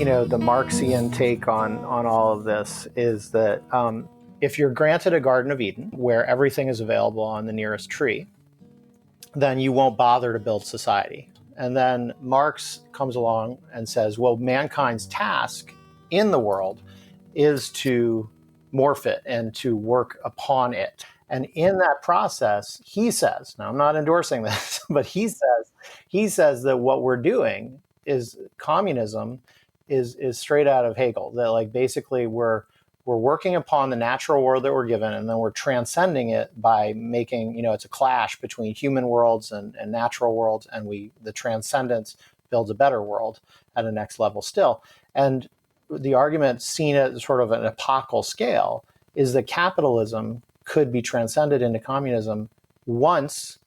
the Marxian take on all of this is that if you're granted a Garden of Eden where everything is available on the nearest tree, then you won't bother to build society. And then Marx comes along and says, well, mankind's task in the world is to morph it and to work upon it. And in that process, he says, now I'm not endorsing this, but he says that what we're doing is communism is straight out of Hegel. That like basically we're working upon the natural world that we're given, and then we're transcending it by making, it's a clash between human worlds and natural worlds, and the transcendence builds a better world at a next level still. And the argument seen at sort of an epochal scale is that capitalism could be transcended into communism once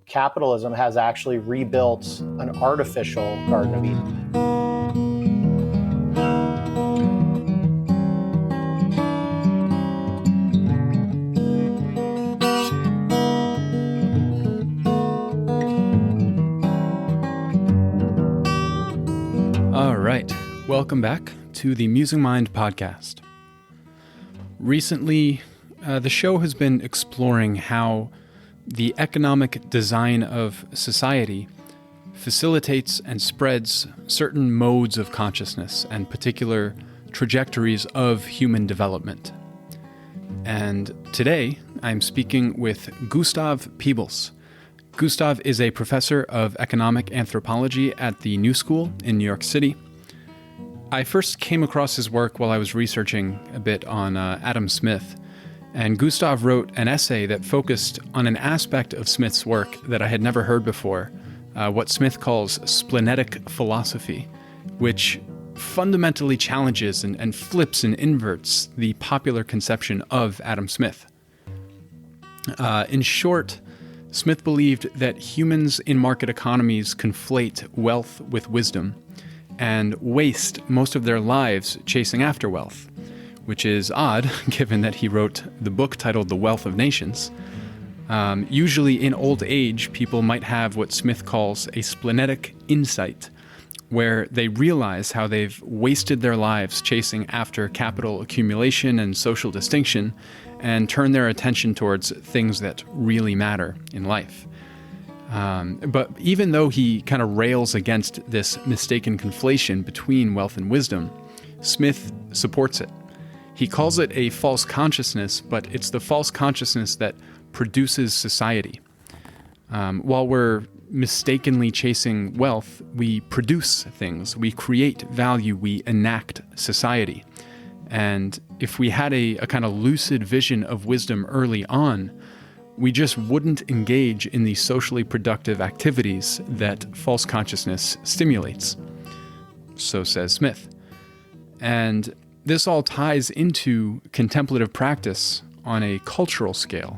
capitalism has actually rebuilt an artificial Garden of Eden. All right, welcome back to the Musing Mind podcast. Recently, the show has been exploring how the economic design of society facilitates and spreads certain modes of consciousness and particular trajectories of human development. And today, I'm speaking with Gustav Peebles. Gustav is a professor of economic anthropology at the New School in New York City. I first came across his work while I was researching a bit on Adam Smith, and Gustav wrote an essay that focused on an aspect of Smith's work that I had never heard before, what Smith calls splenetic philosophy, which fundamentally challenges and flips and inverts the popular conception of Adam Smith. In short, Smith believed that humans in market economies conflate wealth with wisdom and waste most of their lives chasing after wealth, which is odd given that he wrote the book titled The Wealth of Nations. Usually in old age, people might have what Smith calls a splenetic insight, where they realize how they've wasted their lives chasing after capital accumulation and social distinction and turn their attention towards things that really matter in life. But even though he kind of rails against this mistaken conflation between wealth and wisdom, Smith supports it. He calls it a false consciousness, but it's the false consciousness that produces society. While we're mistakenly chasing wealth, we produce things, we create value, we enact society. And if we had a kind of lucid vision of wisdom early on, we just wouldn't engage in the socially productive activities that false consciousness stimulates. So says Smith. And this all ties into contemplative practice on a cultural scale,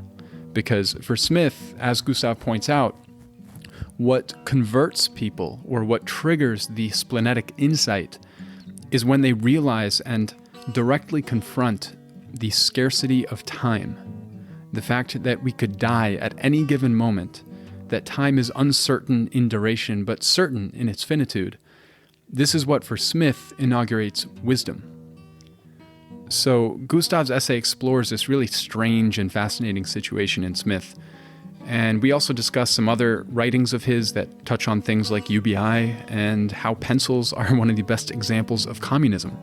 because for Smith, as Gustav points out, what converts people or what triggers the splenetic insight is when they realize and directly confront the scarcity of time. The fact that we could die at any given moment, that time is uncertain in duration but certain in its finitude. This is what for Smith inaugurates wisdom. So Gustav's essay explores this really strange and fascinating situation in Smith. And we also discuss some other writings of his that touch on things like UBI and how pencils are one of the best examples of communism.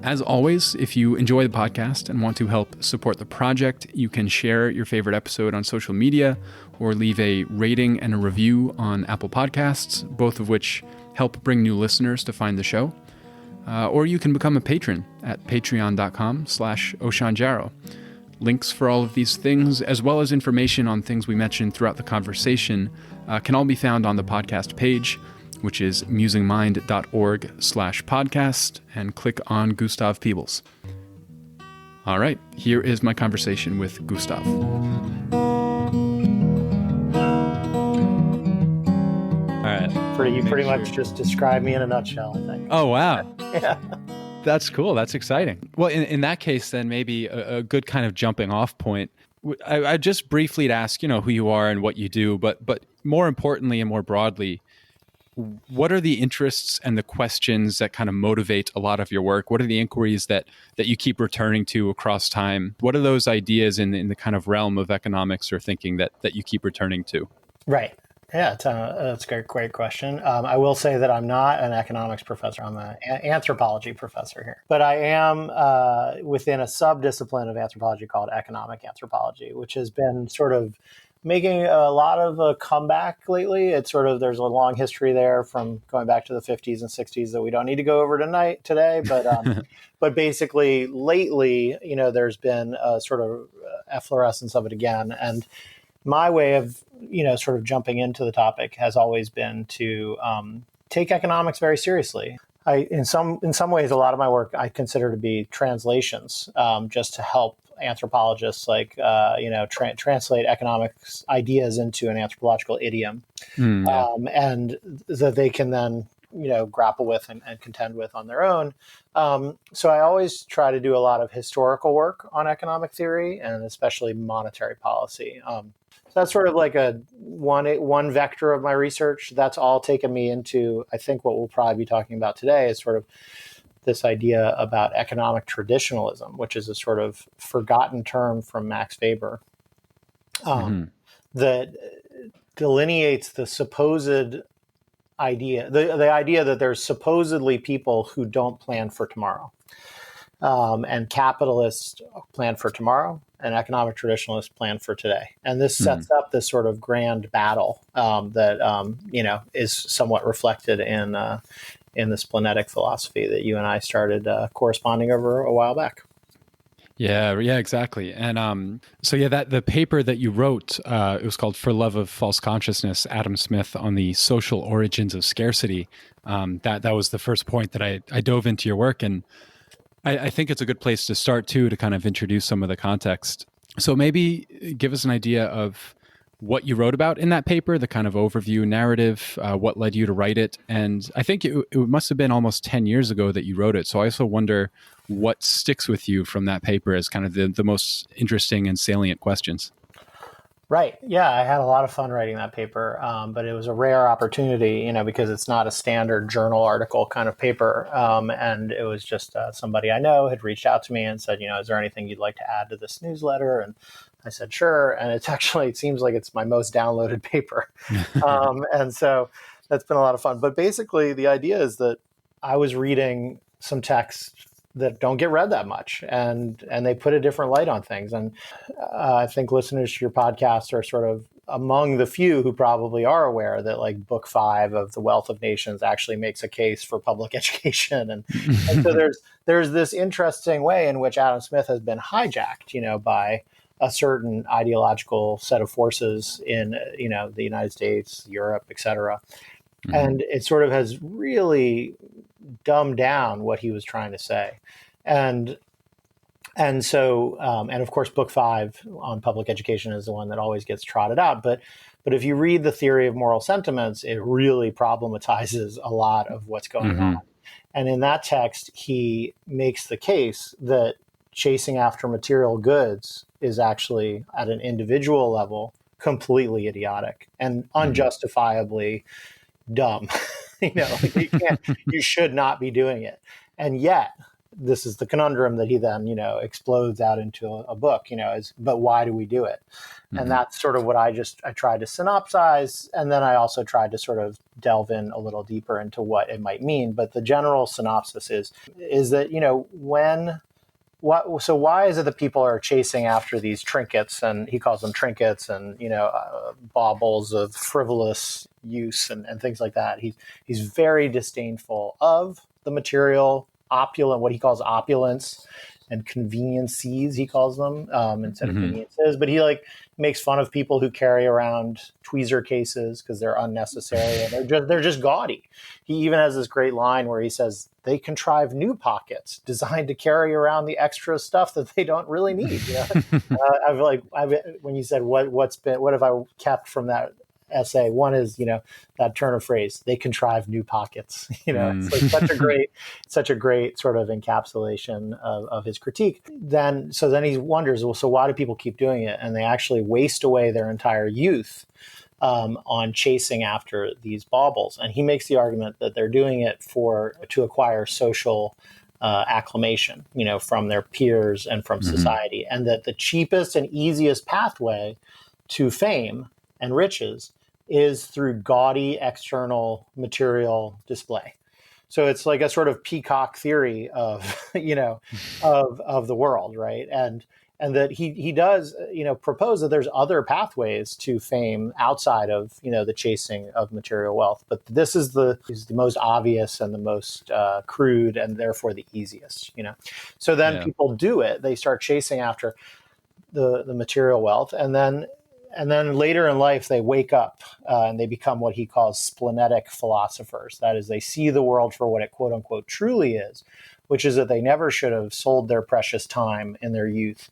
As always, if you enjoy the podcast and want to help support the project, you can share your favorite episode on social media or leave a rating and a review on Apple Podcasts, both of which help bring new listeners to find the show. Or you can become a patron at patreon.com/Oshanjaro. Links for all of these things, as well as information on things we mentioned throughout the conversation, can all be found on the podcast page, which is musingmind.org/podcast, and click on Gustav Peebles. All right, here is my conversation with Gustav. All right. You pretty much just described me in a nutshell, I think. Oh, wow. Yeah. That's cool. That's exciting. Well, in that case, then maybe a good kind of jumping off point. I just briefly to ask, who you are and what you do, but more importantly and more broadly, what are the interests and the questions that kind of motivate a lot of your work? What are the inquiries that you keep returning to across time? What are those ideas in the kind of realm of economics or thinking that you keep returning to? Right. Yeah, that's a great question. I will say that I'm not an economics professor. I'm an anthropology professor here. But I am within a subdiscipline of anthropology called economic anthropology, which has been sort of making a lot of a comeback lately. It's sort of, there's a long history there from going back to the 50s and 60s that we don't need to go over today. But basically lately, there's been a sort of efflorescence of it again. And my way of, sort of jumping into the topic has always been to take economics very seriously. In some ways, a lot of my work I consider to be translations, just to help anthropologists translate economics ideas into an anthropological idiom, and that they can then grapple with and contend with on their own. So I always try to do a lot of historical work on economic theory and especially monetary policy. So that's sort of like a one vector of my research. That's all taken me into, I think, what we'll probably be talking about today is sort of this idea about economic traditionalism, which is a sort of forgotten term from Max Weber, that delineates the supposed idea, the idea that there's supposedly people who don't plan for tomorrow. And capitalists plan for tomorrow, and economic traditionalists plan for today. And this sets up this sort of grand battle that is somewhat reflected in the splenetic philosophy that you and I started corresponding over a while back. Yeah, exactly. And that the paper that you wrote, it was called "For Love of False Consciousness," Adam Smith on the social origins of scarcity. That was the first point that I dove into your work, and I think it's a good place to start too, to kind of introduce some of the context. So maybe give us an idea of what you wrote about in that paper, the kind of overview narrative, what led you to write it. And I think it must have been almost 10 years ago that you wrote it. So I also wonder what sticks with you from that paper as kind of the most interesting and salient questions. Right. Yeah, I had a lot of fun writing that paper, but it was a rare opportunity, because it's not a standard journal article kind of paper. And it was just somebody I know had reached out to me and said, is there anything you'd like to add to this newsletter? And I said, sure. And it seems like it's my most downloaded paper. And so that's been a lot of fun. But basically, the idea is that I was reading some texts that don't get read that much, and they put a different light on things. And I think listeners to your podcast are sort of among the few who probably are aware that like book 5 of The Wealth of Nations actually makes a case for public education. And so there's this interesting way in which Adam Smith has been hijacked, by a certain ideological set of forces in, the United States, Europe, et cetera. And it sort of has really dumbed down what he was trying to say. And so of course, book 5 on public education is the one that always gets trotted out. But if you read the theory of moral sentiments, it really problematizes a lot of what's going on. And in that text, he makes the case that chasing after material goods is actually, at an individual level, completely idiotic and unjustifiably dumb. You should not be doing it. And yet, this is the conundrum that he then, explodes out into a book, but why do we do it? And that's sort of what I tried to synopsize. And then I also tried to sort of delve in a little deeper into what it might mean. But the general synopsis is that, so why is it that people are chasing after these trinkets, and he calls them trinkets, and baubles of frivolous use and things like that? He's very disdainful of the material opulent, what he calls opulence, and conveniences, he calls them, instead of conveniences. But he makes fun of people who carry around tweezer cases because they're unnecessary and they're just gaudy. He even has this great line where he says they contrive new pockets designed to carry around the extra stuff that they don't really need. When you said what have I kept from that essay, one is that turn of phrase, they contrive new pockets. It's like such a great sort of encapsulation of his critique. Then he wonders, well, so why do people keep doing it? And they actually waste away their entire youth on chasing after these baubles. And he makes the argument that they're doing it to acquire social acclamation, from their peers and from society, and that the cheapest and easiest pathway to fame and riches is through gaudy external material display. So it's like a sort of peacock theory of, of the world, right? And that he does, propose that there's other pathways to fame outside of, the chasing of material wealth. But this is the most obvious and the most crude and therefore the easiest, So then people do it. They start chasing after the material wealth. And then later in life, they wake up and they become what he calls splenetic philosophers. That is, they see the world for what it, quote unquote, truly is, which is that they never should have sold their precious time in their youth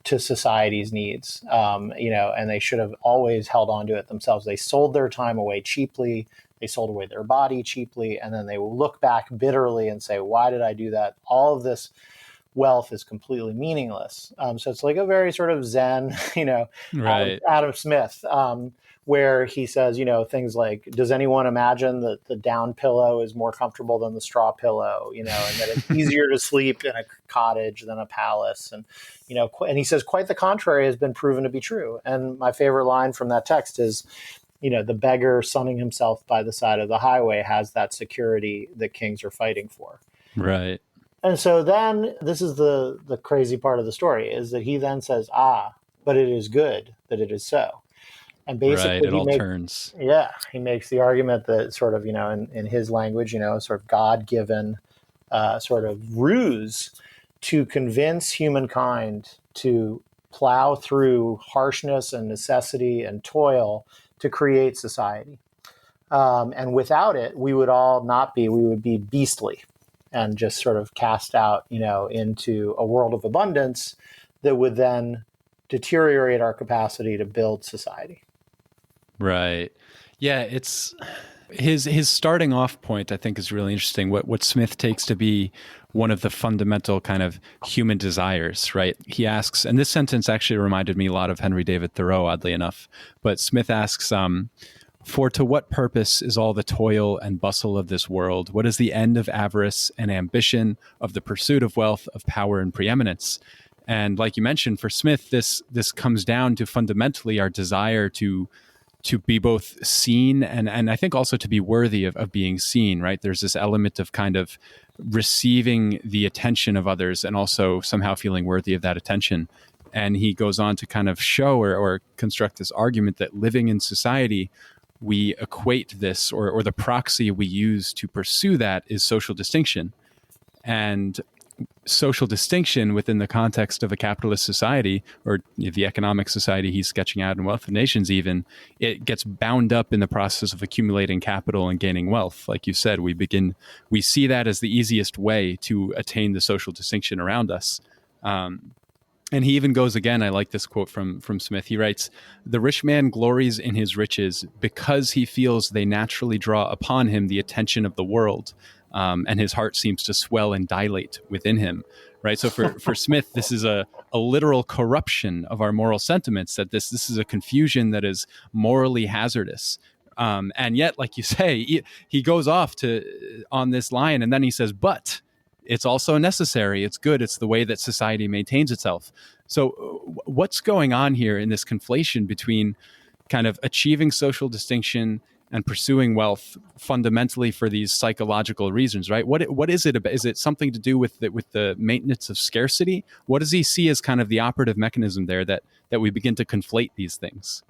to society's needs, and they should have always held on to it themselves. They sold their time away cheaply. They sold away their body cheaply. And then they will look back bitterly and say, why did I do that? All of this wealth is completely meaningless. So it's like a very sort of Zen, Right. Adam Smith, where he says, things like, does anyone imagine that the down pillow is more comfortable than the straw pillow, and that it's easier to sleep in a cottage than a palace? And, and he says quite the contrary has been proven to be true. And my favorite line from that text is, the beggar sunning himself by the side of the highway has that security that kings are fighting for. Right. And so then this is the crazy part of the story, is that he then says, but it is good that it is so. And basically it all turns. Yeah, he makes the argument that sort of, in his language, sort of God-given sort of ruse to convince humankind to plow through harshness and necessity and toil to create society. And without it, we would be beastly and just sort of cast out, into a world of abundance that would then deteriorate our capacity to build society. Right. Yeah, it's his starting off point, I think, is really interesting. What Smith takes to be one of the fundamental kind of human desires, right? He asks, and this sentence actually reminded me a lot of Henry David Thoreau, oddly enough, but Smith asks, for to what purpose is all the toil and bustle of this world? What is the end of avarice and ambition, of the pursuit of wealth, of power and preeminence? And like you mentioned, for Smith, this comes down to fundamentally our desire to be both seen and I think also to be worthy of being seen, right? There's this element of kind of receiving the attention of others and also somehow feeling worthy of that attention. And he goes on to kind of show or construct this argument that living in society, we equate this or the proxy we use to pursue that is social distinction. And social distinction within the context of a capitalist society or the economic society he's sketching out in Wealth of Nations, even, it gets bound up in the process of accumulating capital and gaining wealth. Like you said, we see that as the easiest way to attain the social distinction around us. And he even goes again, I like this quote from Smith. He writes, "The rich man glories in his riches because he feels they naturally draw upon him the attention of the world. And his heart seems to swell and dilate within him." Right. So for Smith, this is a literal corruption of our moral sentiments, that this is a confusion that is morally hazardous. And yet, like you say, he goes off on this line and then he says, but it's also necessary. It's good. It's the way that society maintains itself. So what's going on here in this conflation between kind of achieving social distinction and pursuing wealth fundamentally for these psychological reasons, right? What is it about? Is it something to do with the maintenance of scarcity? What does he see as kind of the operative mechanism there that we begin to conflate these things?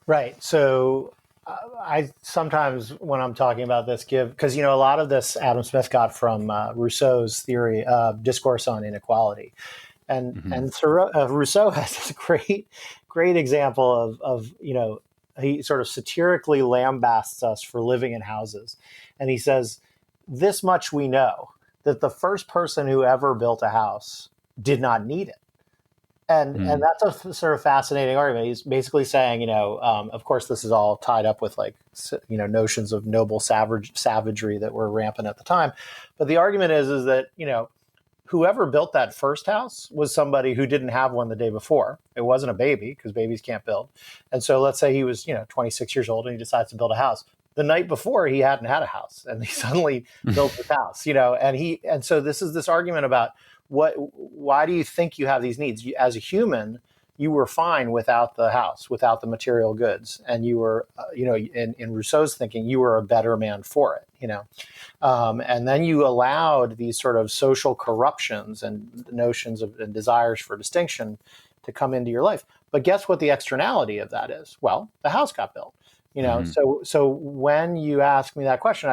Right. So I sometimes, when I'm talking about this, because a lot of this Adam Smith got from Rousseau's theory of discourse on inequality, and Rousseau has this great example of he sort of satirically lambasts us for living in houses, and he says, "This much we know, that the first person who ever built a house did not need it." And that's a sort of fascinating argument. He's basically saying, of course, this is all tied up with notions of noble savagery that were rampant at the time. But the argument is that, whoever built that first house was somebody who didn't have one the day before. It wasn't a baby, because babies can't build. And so let's say he was, 26 years old and he decides to build a house. The night before, he hadn't had a house, and he suddenly built his house, and so this is this argument about why do you think you have these needs? As a human, you were fine without the house, without the material goods. And you were, in Rousseau's thinking, you were a better man for it, and then you allowed these sort of social corruptions and notions of and desires for distinction to come into your life. But guess what the externality of that is? Well, the house got built. So when you ask me that question,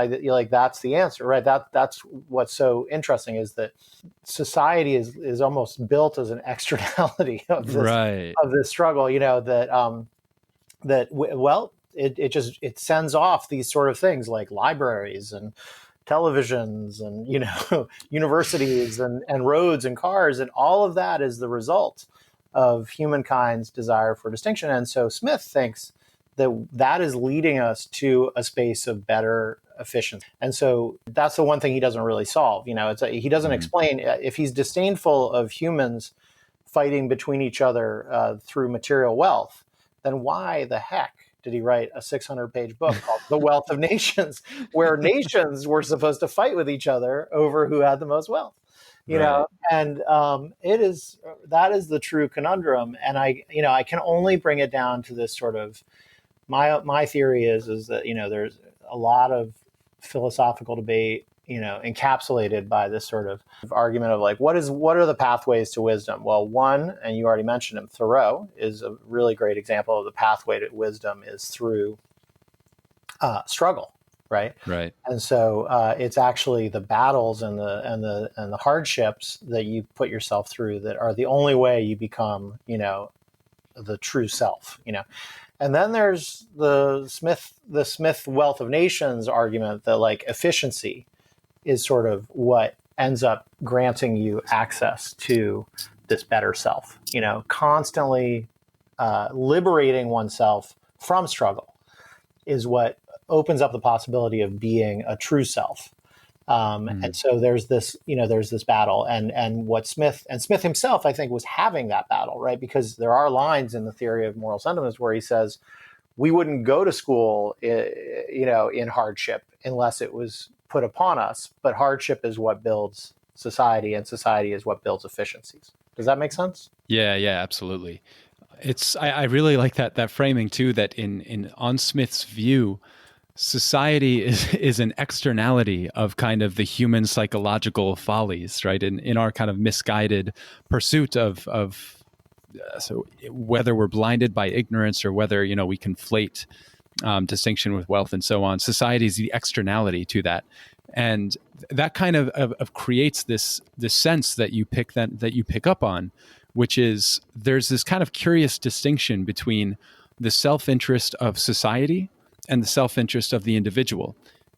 that's the answer, right? That's what's so interesting, is that society is almost built as an externality of this Right. of this struggle. It sends off these sort of things like libraries and televisions and universities and roads and cars, and all of that is the result of humankind's desire for distinction. And so Smith thinks that is leading us to a space of better efficiency. And so that's the one thing he doesn't really solve. He doesn't explain, if he's disdainful of humans fighting between each other through material wealth, then why the heck did he write a 600-page book called The Wealth of Nations, where nations were supposed to fight with each other over who had the most wealth? And that is the true conundrum. And I can only bring it down to this sort of, my theory is that, there's a lot of philosophical debate, encapsulated by this sort of argument of what are the pathways to wisdom? Well, one, and you already mentioned him, Thoreau is a really great example of the pathway to wisdom is through struggle, right? Right. And so it's actually the battles and the hardships that you put yourself through that are the only way you become, the true self, And then there's the Smith Wealth of Nations argument that efficiency is sort of what ends up granting you access to this better self, constantly liberating oneself from struggle is what opens up the possibility of being a true self. And so there's this battle, and what Smith himself, I think, was having that battle, right? Because there are lines in the theory of moral sentiments where he says, we wouldn't go to school, in hardship unless it was put upon us. But hardship is what builds society, and society is what builds efficiencies. Does that make sense? Yeah, absolutely. I really like that framing too, that on Smith's view, society is an externality of kind of the human psychological follies, right? In our kind of misguided pursuit of so whether we're blinded by ignorance or whether we conflate distinction with wealth and so on, society is the externality to that, and that kind of creates this sense that you pick up on, which is there's this kind of curious distinction between the self-interest of society and the self-interest of the individual.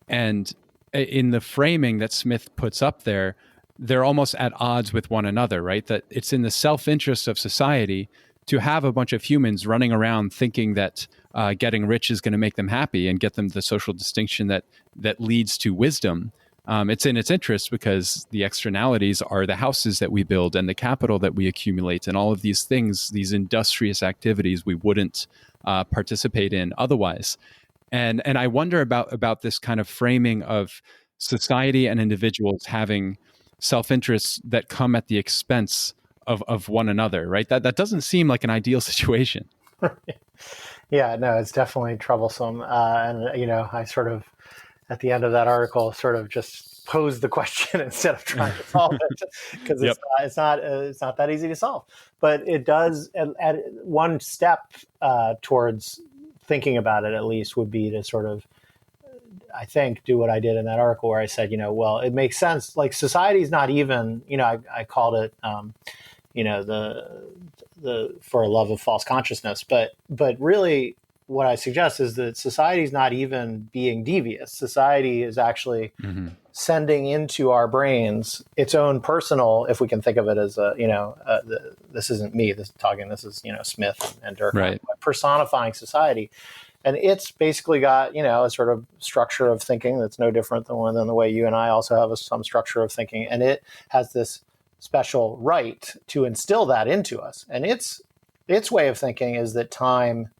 And in the framing that Smith puts up there, they're almost at odds with one another, right? That it's in the self-interest of society to have a bunch of humans running around thinking that getting rich is going to make them happy and get them the social distinction that leads to wisdom. It's in its interest because the externalities are the houses that we build and the capital that we accumulate and all of these things, these industrious activities we wouldn't participate in otherwise. And I wonder about this kind of framing of society and individuals having self-interests that come at the expense of one another, right? That doesn't seem like an ideal situation. Yeah, no, it's definitely troublesome. And I sort of, at the end of that article, sort of just posed the question instead of trying to solve it, because it's not that easy to solve. But it does, at one step towards thinking about it, at least, would be to sort of, I think, do what I did in that article where I said, well, it makes sense. Like, society is not even, I called it, the for a love of false consciousness. But really, what I suggest is that society is not even being devious. Society is actually sending into our brains its own personal, if we can think of it as this isn't me, this is Smith and Durkheim, right, personifying society. And it's basically got, a sort of structure of thinking that's no different than the way you and I also have some structure of thinking. And it has this special right to instill that into us. And its way of thinking is that time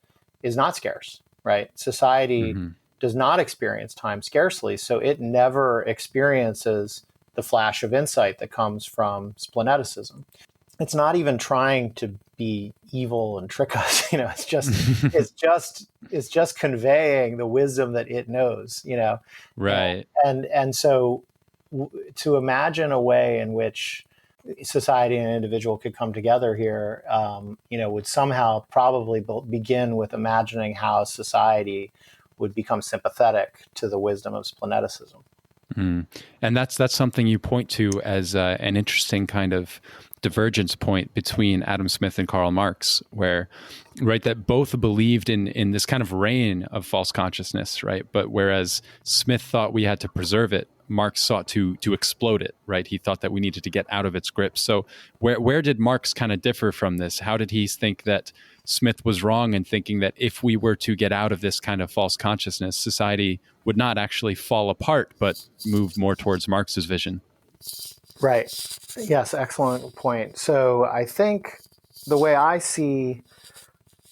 is not scarce, right? Society does not experience time scarcely, so it never experiences the flash of insight that comes from spleneticism. It's not even trying to be evil and trick us, it's just conveying the wisdom that it knows, Right. And so to imagine a way in which society and an individual could come together here, would somehow probably begin with imagining how society would become sympathetic to the wisdom of spleneticism. And that's something you point to as an interesting kind of divergence point between Adam Smith and Karl Marx, where, right, that both believed in this kind of reign of false consciousness, right? But whereas Smith thought we had to preserve it, Marx sought to explode it, right? He thought that we needed to get out of its grip. So where did Marx kind of differ from this? How did he think that Smith was wrong in thinking that if we were to get out of this kind of false consciousness, society would not actually fall apart, but move more towards Marx's vision? Right. Yes, excellent point. So I think the way I see,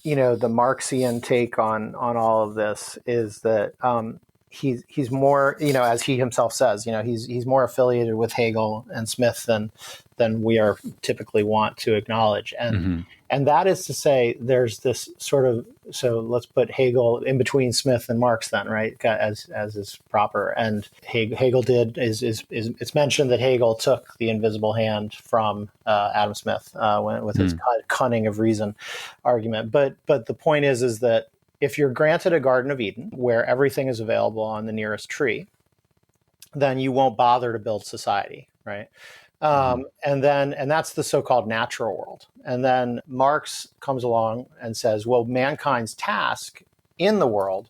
the Marxian take on all of this is that he's more, as he himself says, he's more affiliated with Hegel and Smith than we are typically want to acknowledge. And that is to say, there's this sort of, so let's put Hegel in between Smith and Marx then, right, as is proper. And Hegel it's mentioned that Hegel took the invisible hand from Adam Smith with his cunning of reason argument. But the point is that if you're granted a Garden of Eden where everything is available on the nearest tree, then you won't bother to build society, right? And that's the so-called natural world. And then Marx comes along and says, well, mankind's task in the world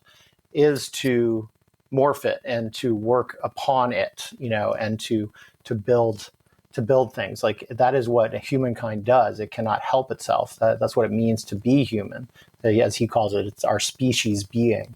is to morph it and to work upon it, and to build things. Like, that is what humankind does. It cannot help itself. That's what it means to be human. As he calls it, it's our species being.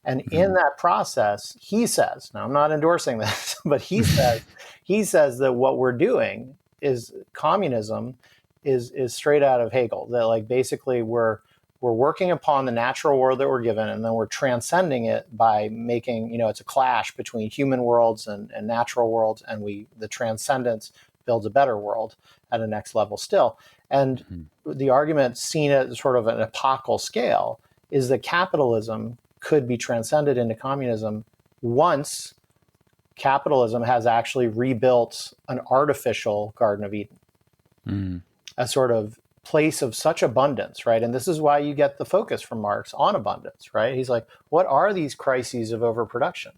And in that process, he says, now I'm not endorsing this, but he says that what we're doing is communism is straight out of Hegel. That, like, basically we're working upon the natural world that we're given, and then we're transcending it by making, it's a clash between human worlds and natural worlds, and the transcendence builds a better world at a next level still. And the argument, seen at sort of an epochal scale, is that capitalism could be transcended into communism once capitalism has actually rebuilt an artificial Garden of Eden, a sort of place of such abundance, right? And this is why you get the focus from Marx on abundance, right? He's like, what are these crises of overproduction?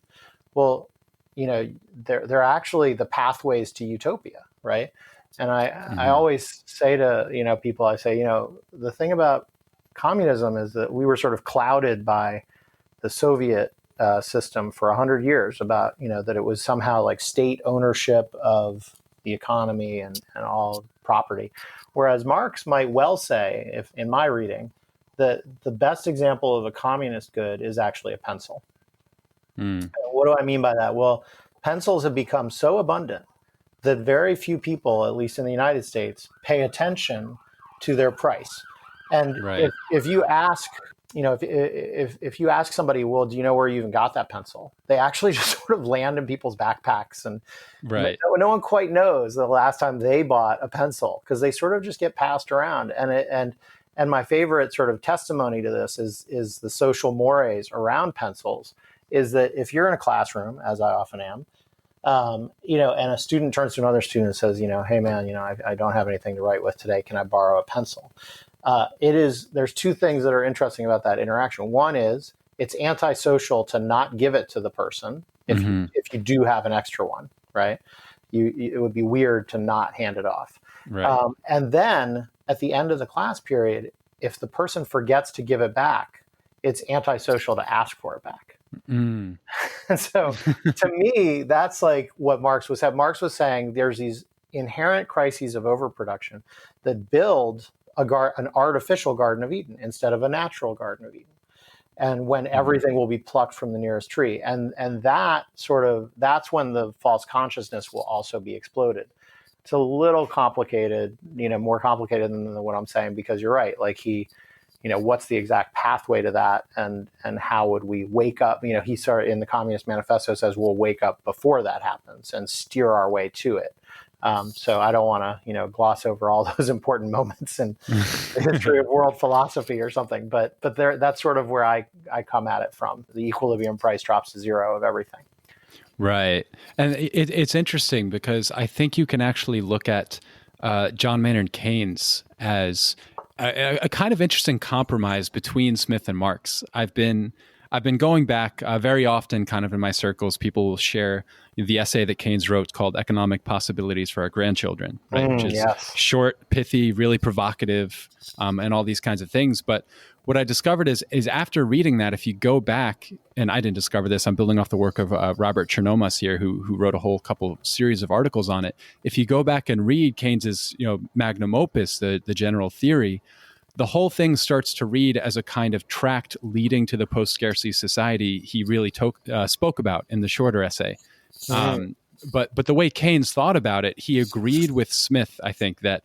Well, they're actually the pathways to utopia, right? And I always say to, people, I say, the thing about communism is that we were sort of clouded by the Soviet system for 100 years about, that it was somehow like state ownership of the economy and all property. Whereas Marx might well say, if in my reading, that the best example of a communist good is actually a pencil. What do I mean by that? Well, pencils have become so abundant that very few people, at least in the United States, pay attention to their price. And if you ask, if you ask somebody, well, do you know where you even got that pencil? They actually just sort of land in people's backpacks, and no one quite knows the last time they bought a pencil, because they sort of just get passed around. And my favorite sort of testimony to this is the social mores around pencils. Is that if you're in a classroom, as I often am, and a student turns to another student and says, hey man, I don't have anything to write with today. Can I borrow a pencil? There's two things that are interesting about that interaction. One is it's antisocial to not give it to the person if you do have an extra one, right? It would be weird to not hand it off. Right. And then at the end of the class period, if the person forgets to give it back, it's antisocial to ask for it back. And so to me, that's like what Marx was saying. Marx was saying there's these inherent crises of overproduction that build an artificial Garden of Eden instead of a natural Garden of Eden. And when everything will be plucked from the nearest tree. And that's when the false consciousness will also be exploded. it's a little complicated, more complicated than what I'm saying, because you're right. Like what's the exact pathway to that, and how would we wake up? He started in the Communist Manifesto says we'll wake up before that happens and steer our way to it. So I don't want to, gloss over all those important moments in the history of world philosophy or something, but that's sort of where I come at it from. The equilibrium price drops to zero of everything. Right. And it's interesting because I think you can actually look at John Maynard Keynes as a kind of interesting compromise between Smith and Marx. I've been going back very often, kind of in my circles. People will share the essay that Keynes wrote called "Economic Possibilities for Our Grandchildren," right? Which is Yes. short, pithy, really provocative, and all these kinds of things. But what I discovered is after reading that, if you go back, and I didn't discover this, I'm building off the work of Robert Chernomas here, who wrote a whole couple series of articles on it. If you go back and read Keynes's magnum opus, the general theory, the whole thing starts to read as a kind of tract leading to the post-scarcity society he really spoke about in the shorter essay. But the way Keynes thought about it, he agreed with Smith, I think, that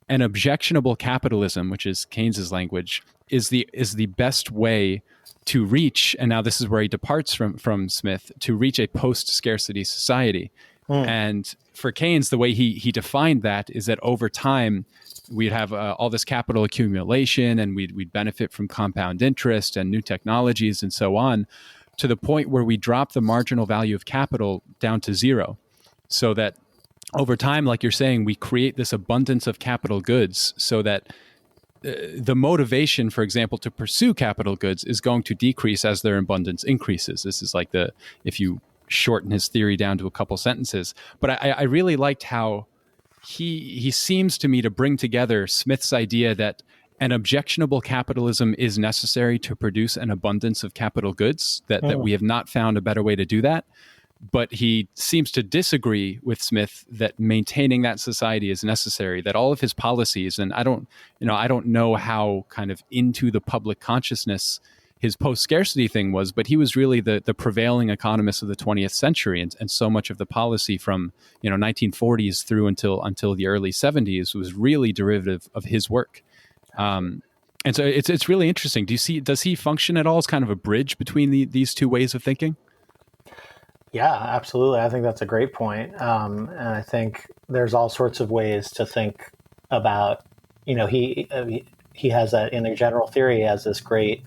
an objectionable capitalism, which is Keynes's language, is the best way to reach, and now this is where he departs from Smith, to reach a post-scarcity society. And for Keynes, the way he defined that is that over time, we'd have all this capital accumulation, and we'd benefit from compound interest and new technologies and so on, to the point where we drop the marginal value of capital down to zero. So that over time, like you're saying, we create this abundance of capital goods so that the motivation, for example, to pursue capital goods is going to decrease as their abundance increases. This is like if you shorten his theory down to a couple sentences. But I really liked how he seems to me to bring together Smith's idea that an objectionable capitalism is necessary to produce an abundance of capital goods, that we have not found a better way to do that. But he seems to disagree with Smith that maintaining that society is necessary, that all of his policies, and I don't know how kind of into the public consciousness his post-scarcity thing was, but he was really the prevailing economist of the 20th century. And so much of the policy from 1940s through until the early 70s was really derivative of his work. And so it's really interesting. Does he function at all as kind of a bridge between these two ways of thinking? Yeah, absolutely. I think that's a great point. And I think there's all sorts of ways to think about, he has in the general theory, he has this great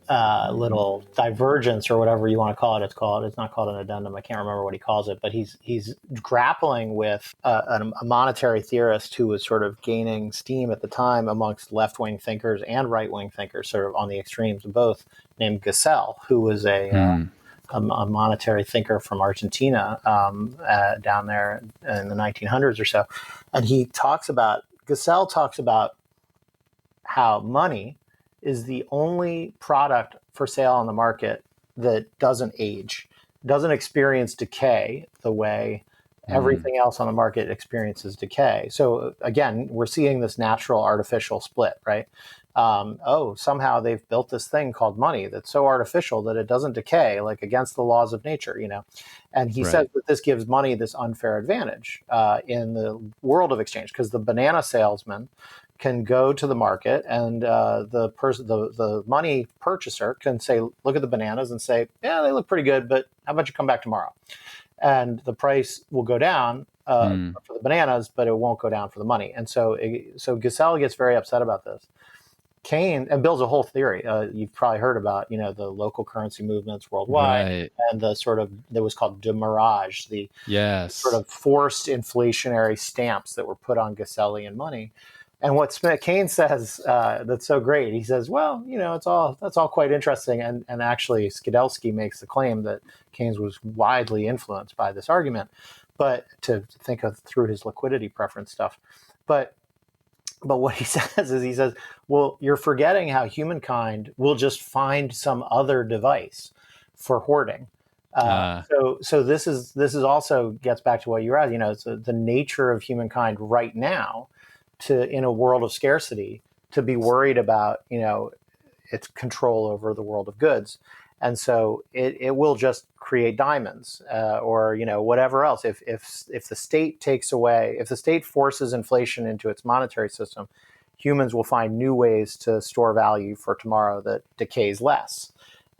little divergence, or whatever you want to call it. It's not called an addendum. I can't remember what he calls it, but he's grappling with a monetary theorist who was sort of gaining steam at the time amongst left-wing thinkers and right-wing thinkers, sort of on the extremes of both, named Gustav, who was a monetary thinker from Argentina down there in the 1900s or so. And Gustav talks about how money is the only product for sale on the market that doesn't age, doesn't experience decay the way everything else on the market experiences decay. So again, we're seeing this natural artificial split, right? Somehow they've built this thing called money that's so artificial that it doesn't decay, like against the laws of nature, And he says that this gives money this unfair advantage in the world of exchange, because the banana salesman can go to the market, and the money purchaser can say, look at the bananas and say, yeah, they look pretty good, but how about you come back tomorrow? And the price will go down for the bananas, but it won't go down for the money. And so Gustav gets very upset about this. Keynes and builds a whole theory. You've probably heard about, the local currency movements worldwide, and the sort of, that was called demurrage, the sort of forced inflationary stamps that were put on Gustavian money. And what Keynes says that's so great, he says, well, that's all quite interesting. And actually, Skidelsky makes the claim that Keynes was widely influenced by this argument, but to think of through his liquidity preference stuff. But what he says is, well, you're forgetting how humankind will just find some other device for hoarding. So this is also gets back to what you were at. It's the nature of humankind right now, in a world of scarcity, to be worried about its control over the world of goods. And so it will just create diamonds, or whatever else. If the state takes away, if the state forces inflation into its monetary system, humans will find new ways to store value for tomorrow that decays less.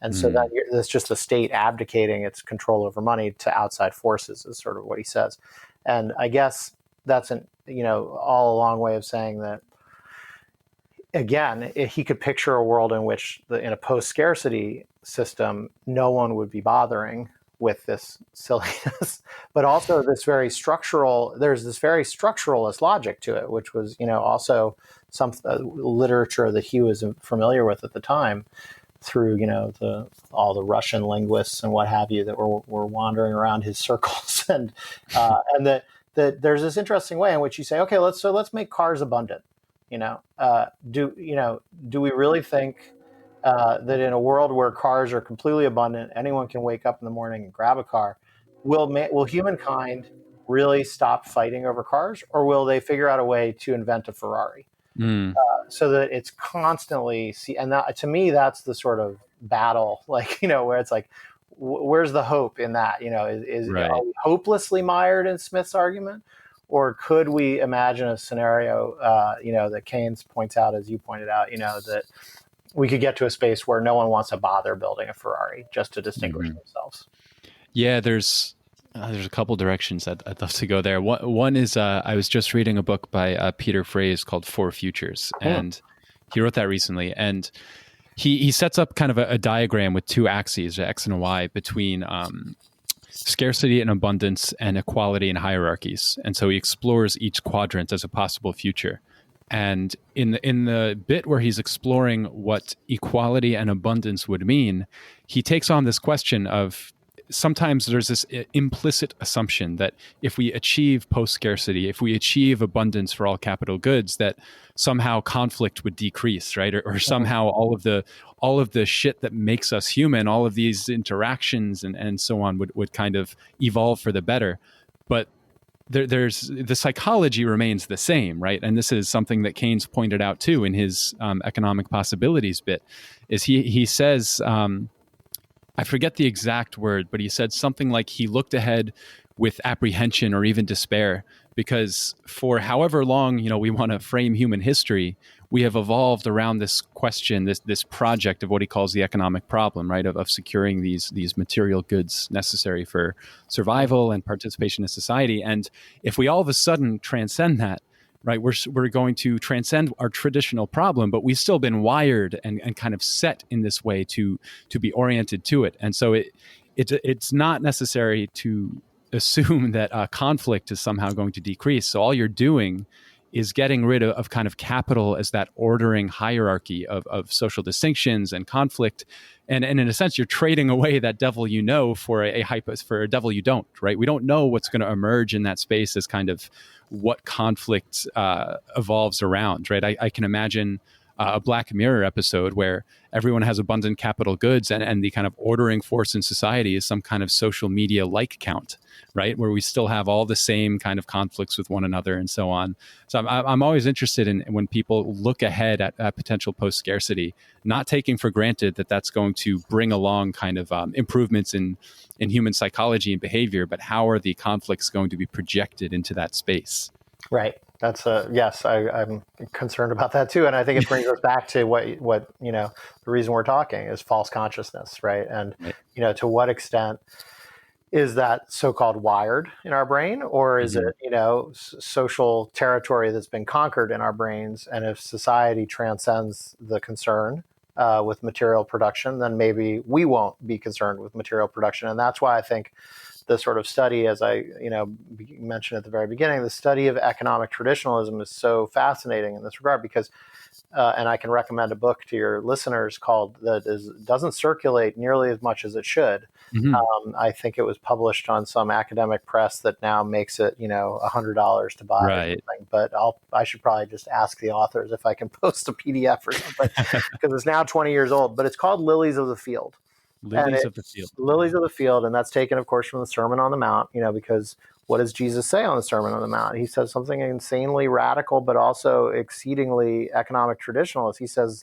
And so that's just the state abdicating its control over money to outside forces, is sort of what he says. And I guess that's all a long way of saying that, again, he could picture a world in which in a post-scarcity system, no one would be bothering with this silliness, but also there's this very structuralist logic to it, which was, also some literature that he was familiar with at the time, through all the Russian linguists and what have you that were wandering around his circles, and that there's this interesting way in which you say, okay, let's make cars abundant. Do we really think that in a world where cars are completely abundant, anyone can wake up in the morning and grab a car, will humankind really stop fighting over cars, or will they figure out a way to invent a Ferrari? So that it's constantly and that, to me, that's the sort of battle, where it's like, where's the hope in that? Right. Are we hopelessly mired in Smith's argument, or could we imagine a scenario, that Keynes points out, as you pointed out, that we could get to a space where no one wants to bother building a Ferrari just to distinguish themselves? Yeah, there's a couple directions I'd love to go there. One is I was just reading a book by Peter Fraze called Four Futures, and he wrote that recently. And he sets up kind of a diagram with two axes, X and a Y, between scarcity and abundance and equality and hierarchies. And so he explores each quadrant as a possible future. And in the bit where he's exploring what equality and abundance would mean, he takes on this question of, sometimes there's this implicit assumption that if we achieve post-scarcity, if we achieve abundance for all capital goods, that somehow conflict would decrease, right? Or somehow all of the shit that makes us human, all of these interactions and so on would kind of evolve for the better. But there's the psychology remains the same, right? And this is something that Keynes pointed out too in his economic possibilities bit, is he says, I forget the exact word, but he said something like he looked ahead with apprehension or even despair, because for however long, we want to frame human history, we have evolved around this question, this project of what he calls the economic problem, right? Of securing these material goods necessary for survival and participation in society. And if we all of a sudden transcend that, right, we're going to transcend our traditional problem, but we've still been wired and kind of set in this way to be oriented to it. And so it's not necessary to assume that conflict is somehow going to decrease. So all you're doing is getting rid of kind of capital as that ordering hierarchy of social distinctions and conflict. And in a sense, you're trading away that devil for a devil you don't, right? We don't know what's going to emerge in that space as kind of what conflict evolves around, right? I can imagine a Black Mirror episode where everyone has abundant capital goods and the kind of ordering force in society is some kind of social media like count, right? Where we still have all the same kind of conflicts with one another and so on. So I'm always interested in when people look ahead at potential post-scarcity, not taking for granted that that's going to bring along kind of improvements in human psychology and behavior, but how are the conflicts going to be projected into that space? Right. That's yes, I'm concerned about that too. And I think it brings us back to what, the reason we're talking is false consciousness, right? And, right. To what extent is that so-called wired in our brain, or is it, social territory that's been conquered in our brains? And if society transcends the concern with material production, then maybe we won't be concerned with material production. And that's why I think the sort of study, as I mentioned at the very beginning, the study of economic traditionalism is so fascinating in this regard, because and I can recommend a book to your listeners called doesn't circulate nearly as much as it should. I think it was published on some academic press that now makes it $100 to buy, right. or something. But I should probably just ask the authors if I can post a PDF or something, because it's now 20 years old. But it's called Lilies of the Field. Lilies of the Field. Lilies of the Field, and that's taken, of course, from the Sermon on the Mount, because what does Jesus say on the Sermon on the Mount? He says something insanely radical, but also exceedingly economic traditionalist. He says,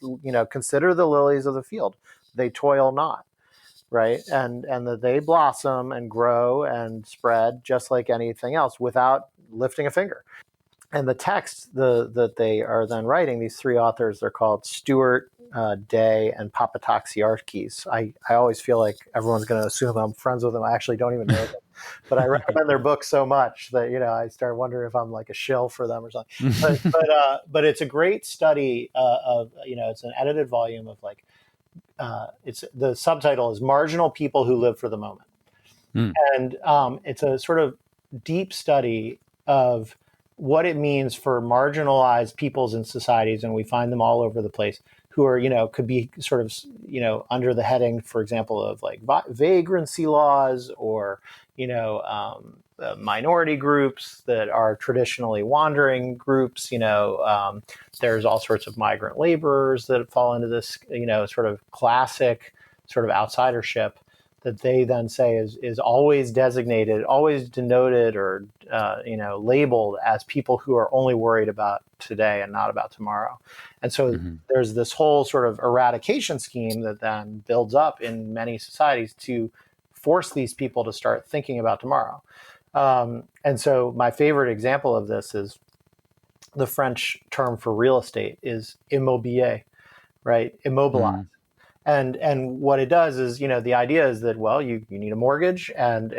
consider the lilies of the field. They toil not. right? And that they blossom and grow and spread just like anything else without lifting a finger. And the text that they are then writing, these three authors, they're called Stewart, Day, and Papataxiarchis. I always feel like everyone's going to assume I'm friends with them. I actually don't even know them. But I recommend their book so much that, I start wondering if I'm like a shill for them or something. But it's a great study of, it's an edited volume of like, it's the subtitle is Marginal People Who Live for the Moment. And it's a sort of deep study of what it means for marginalized peoples in societies, and we find them all over the place, who are, could be sort of, under the heading, for example, of like vagrancy laws or, minority groups that are traditionally wandering groups. There's all sorts of migrant laborers that fall into this, sort of classic sort of outsidership that they then say is always designated, always denoted or, labeled as people who are only worried about today and not about tomorrow. And so there's this whole sort of eradication scheme that then builds up in many societies to force these people to start thinking about tomorrow. And so my favorite example of this is the French term for real estate is immobilier, right? Immobilize. And what it does is, the idea is that, well, you need a mortgage and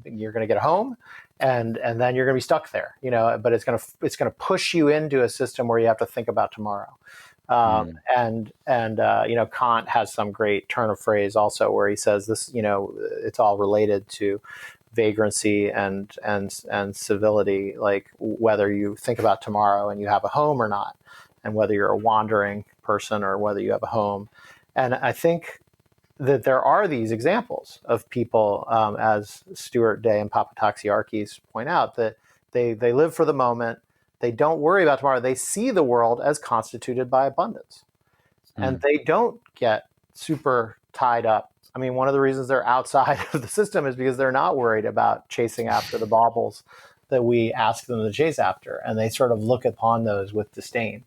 you're going to get a home and then you're going to be stuck there, but it's going to push you into a system where you have to think about tomorrow. And Kant has some great turn of phrase also where he says this, it's all related to vagrancy and civility, like whether you think about tomorrow and you have a home or not, and whether you're a wandering person or whether you have a home. And I think that there are these examples of people, as Stewart, Day, and Papataxiarchis point out, that they live for the moment. They don't worry about tomorrow. They see the world as constituted by abundance. And they don't get super tied up. I mean, one of the reasons they're outside of the system is because they're not worried about chasing after the baubles that we ask them to chase after. And they sort of look upon those with disdain.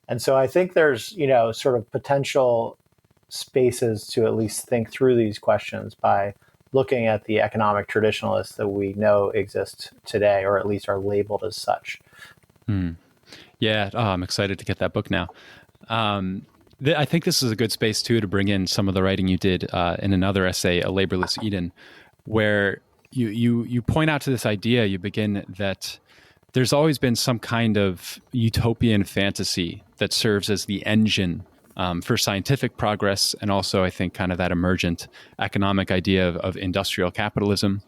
And so I think there's, sort of potential spaces to at least think through these questions by looking at the economic traditionalists that we know exist today, or at least are labeled as such. Yeah, I'm excited to get that book now. I think this is a good space too to bring in some of the writing you did in another essay, A Laborless Eden, where you point out to this idea. You begin that there's always been some kind of utopian fantasy that serves as the engine for scientific progress, and also I think kind of that emergent economic idea of industrial capitalism.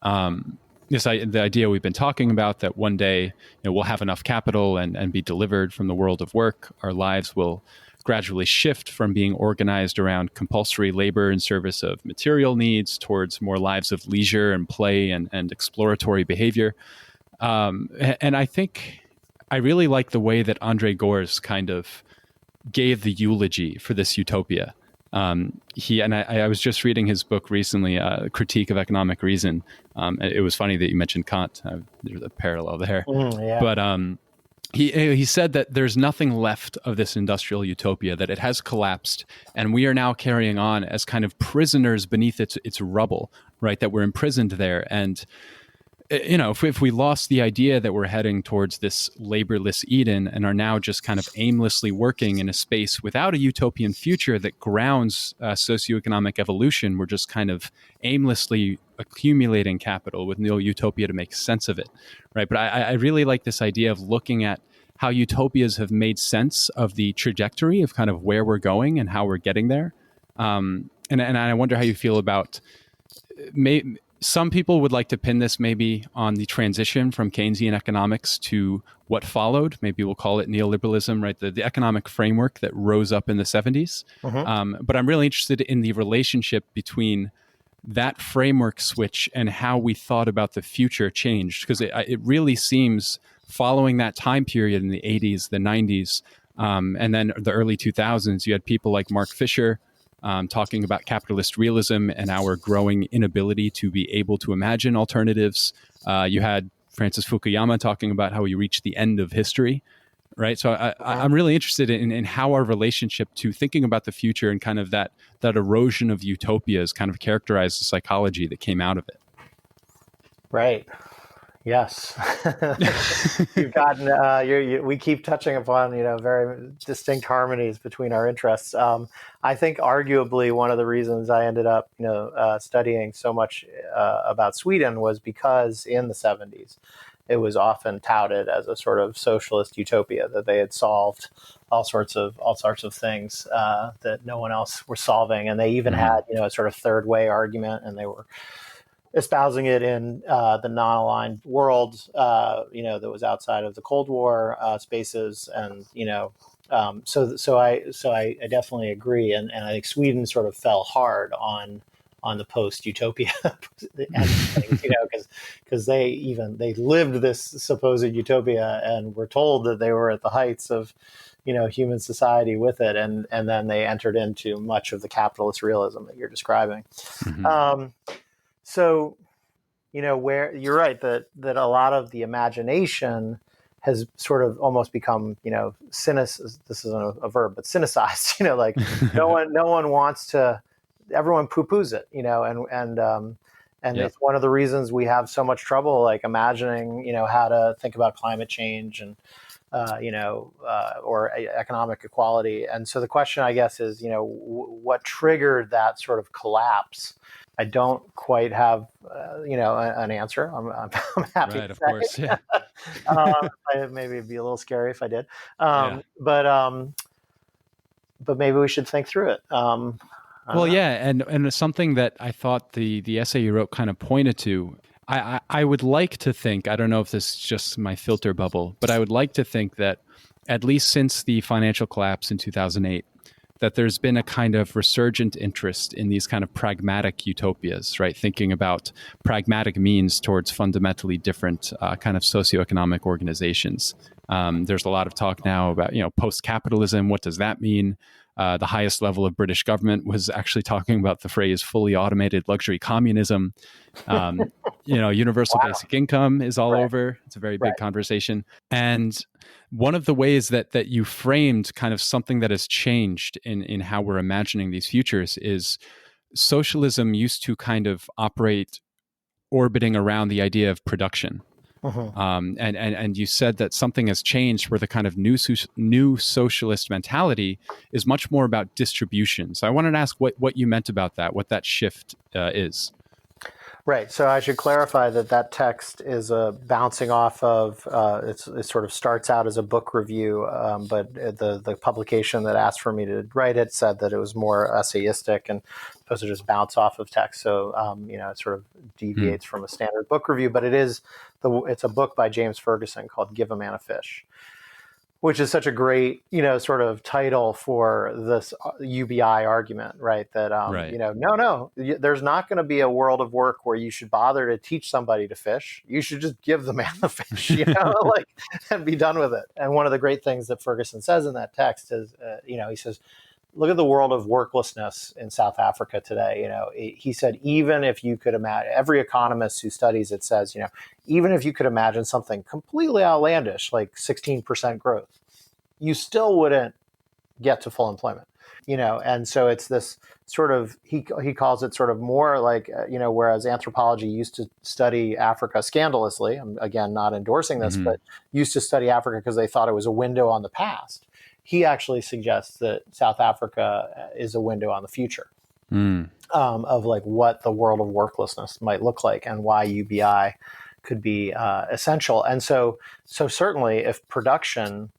The idea we've been talking about that one day we'll have enough capital and be delivered from the world of work. Our lives will gradually shift from being organized around compulsory labor in service of material needs towards more lives of leisure and play and exploratory behavior. And I think I really like the way that Andre Gors kind of gave the eulogy for this utopia. I was just reading his book recently, Critique of Economic Reason. It was funny that you mentioned Kant. There's a parallel there. Yeah. But he said that there's nothing left of this industrial utopia, that it has collapsed, and we are now carrying on as kind of prisoners beneath its rubble, right? That we're imprisoned there. And if we lost the idea that we're heading towards this laborless Eden and are now just kind of aimlessly working in a space without a utopian future that grounds socioeconomic evolution, we're just kind of aimlessly accumulating capital with no utopia to make sense of it, right? But I really like this idea of looking at how utopias have made sense of the trajectory of kind of where we're going and how we're getting there. And I wonder how you feel about some people would like to pin this maybe on the transition from Keynesian economics to what followed. Maybe we'll call it neoliberalism, right? The economic framework that rose up in the 70s. But I'm really interested in the relationship between that framework switch and how we thought about the future changed. Because it really seems following that time period in the 80s, the 90s, and then the early 2000s, you had people like Mark Fisher, talking about capitalist realism and our growing inability to be able to imagine alternatives. You had Francis Fukuyama talking about how we reached the end of history. right? So I'm really interested in how our relationship to thinking about the future and kind of that erosion of utopias kind of characterized the psychology that came out of it. Right. Yes. You've gotten, we keep touching upon, very distinct harmonies between our interests. I think arguably one of the reasons I ended up, studying so much about Sweden was because in the 70s, it was often touted as a sort of socialist utopia, that they had solved all sorts of things that no one else were solving. And they even had, a sort of third way argument, and they were espousing it in the non-aligned world, that was outside of the Cold War spaces, and so I definitely agree, and I think Sweden sort of fell hard on the post-utopia things, because they lived this supposed utopia and were told that they were at the heights of human society with it, and then they entered into much of the capitalist realism that you're describing. So, where you're right that a lot of the imagination has sort of almost become, this isn't a verb, but cynicized, like no one wants to, everyone poo-poos it, and Yep. it's one of the reasons we have so much trouble, like imagining, how to think about climate change and, or economic equality. And so the question, I guess, is, what triggered that sort of collapse? I don't quite have, an answer. I'm happy Right, to of say. course, yeah. Maybe it'd be a little scary if I did. But maybe we should think through it. Well, yeah, and something that I thought the essay you wrote kind of pointed to. I would like to think, I don't know if this is just my filter bubble, but I would like to think that at least since the financial collapse in 2008, that there's been a kind of resurgent interest in these kind of pragmatic utopias, right? Thinking about pragmatic means towards fundamentally different kind of socioeconomic organizations. There's a lot of talk now about, post-capitalism. What does that mean? The highest level of British government was actually talking about the phrase fully automated luxury communism. Universal basic income is all over. It's a very big conversation. And one of the ways that you framed kind of something that has changed in how we're imagining these futures is socialism used to kind of operate orbiting around the idea of production. And you said that something has changed where the kind of new socialist mentality is much more about distribution. So I wanted to ask what you meant about that, what that shift is. Right. So I should clarify that text is bouncing off of, it sort of starts out as a book review, but the publication that asked for me to write it said that it was more essayistic and supposed to just bounce off of text. So, it sort of deviates from a standard book review, but it's a book by James Ferguson called Give a Man a Fish, which is such a great, sort of title for this UBI argument, right? That, no, there's not going to be a world of work where you should bother to teach somebody to fish. You should just give the man the fish, and be done with it. And one of the great things that Ferguson says in that text is, he says, look at the world of worklessness in South Africa today. He said, even if you could imagine, every economist who studies it says, even if you could imagine something completely outlandish, like 16% growth, you still wouldn't get to full employment, and so it's this sort of, he calls it sort of more like, whereas anthropology used to study Africa scandalously, I'm again not endorsing this, but used to study Africa because they thought it was a window on the past. He actually suggests that South Africa is a window on the future of like what the world of worklessness might look like and why UBI could be essential. And so certainly if production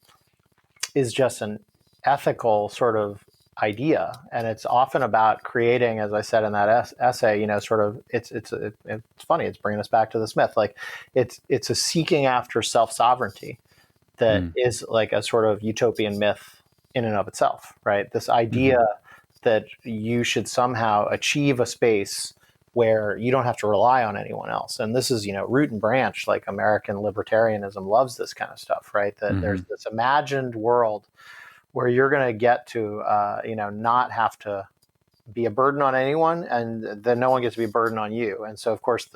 is just an ethical sort of idea, and it's often about creating, as I said in that essay, sort of it's funny, it's bringing us back to the Smith, like it's a seeking after self-sovereignty that is like a sort of utopian myth in and of itself, right? This idea that you should somehow achieve a space where you don't have to rely on anyone else. And this is, root and branch, like American libertarianism loves this kind of stuff, right? That there's this imagined world where you're going to get to, not have to be a burden on anyone, and then no one gets to be a burden on you. And so, of course,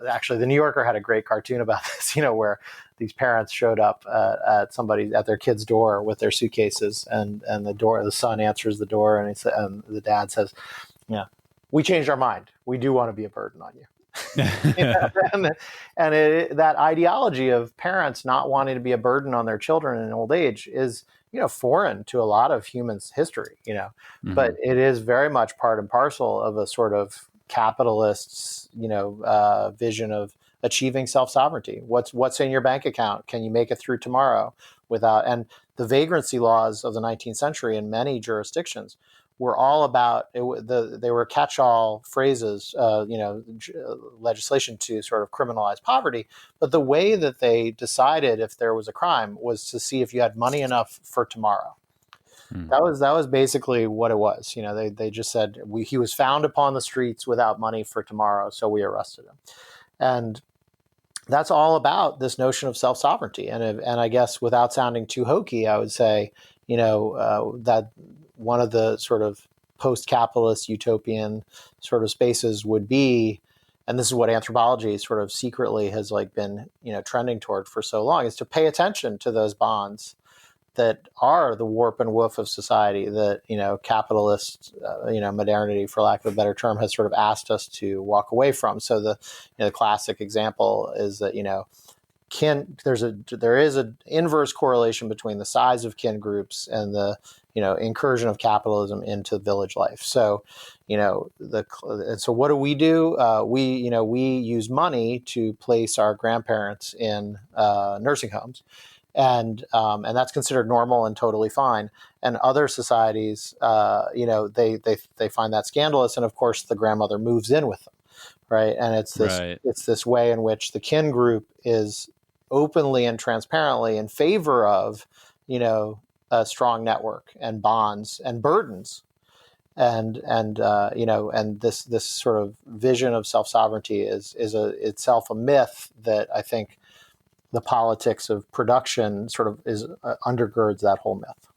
actually, the New Yorker had a great cartoon about this, where these parents showed up at their kid's door with their suitcases, and the son answers the door, and the dad says, we changed our mind. We do want to be a burden on you. That ideology of parents not wanting to be a burden on their children in old age is, foreign to a lot of humans' history, Mm-hmm. but it is very much part and parcel of a sort of capitalist's, vision of achieving self-sovereignty. What's in your bank account? Can you make it through tomorrow without? And the vagrancy laws of the 19th century in many jurisdictions were all about they were catch-all phrases, legislation to sort of criminalize poverty. But the way that they decided if there was a crime was to see if you had money enough for tomorrow. That was basically what it was. They just said he was found upon the streets without money for tomorrow, so we arrested him. And that's all about this notion of self-sovereignty. And I guess without sounding too hokey, I would say, that one of the sort of post-capitalist utopian sort of spaces would be, and this is what anthropology sort of secretly has been, trending toward for so long, is to pay attention to those bonds that are the warp and woof of society that, capitalist, modernity, for lack of a better term, has sort of asked us to walk away from. So the classic example is that, there is an inverse correlation between the size of kin groups and the incursion of capitalism into village life. So so what do? We use money to place our grandparents in nursing homes, and that's considered normal and totally fine. And other societies, they find that scandalous, and of course the grandmother moves in with them, right? And it's this way in which the kin group is openly and transparently in favor of, a strong network and bonds and burdens, and this sort of vision of self-sovereignty is itself a myth that I think the politics of production sort of undergirds that whole myth.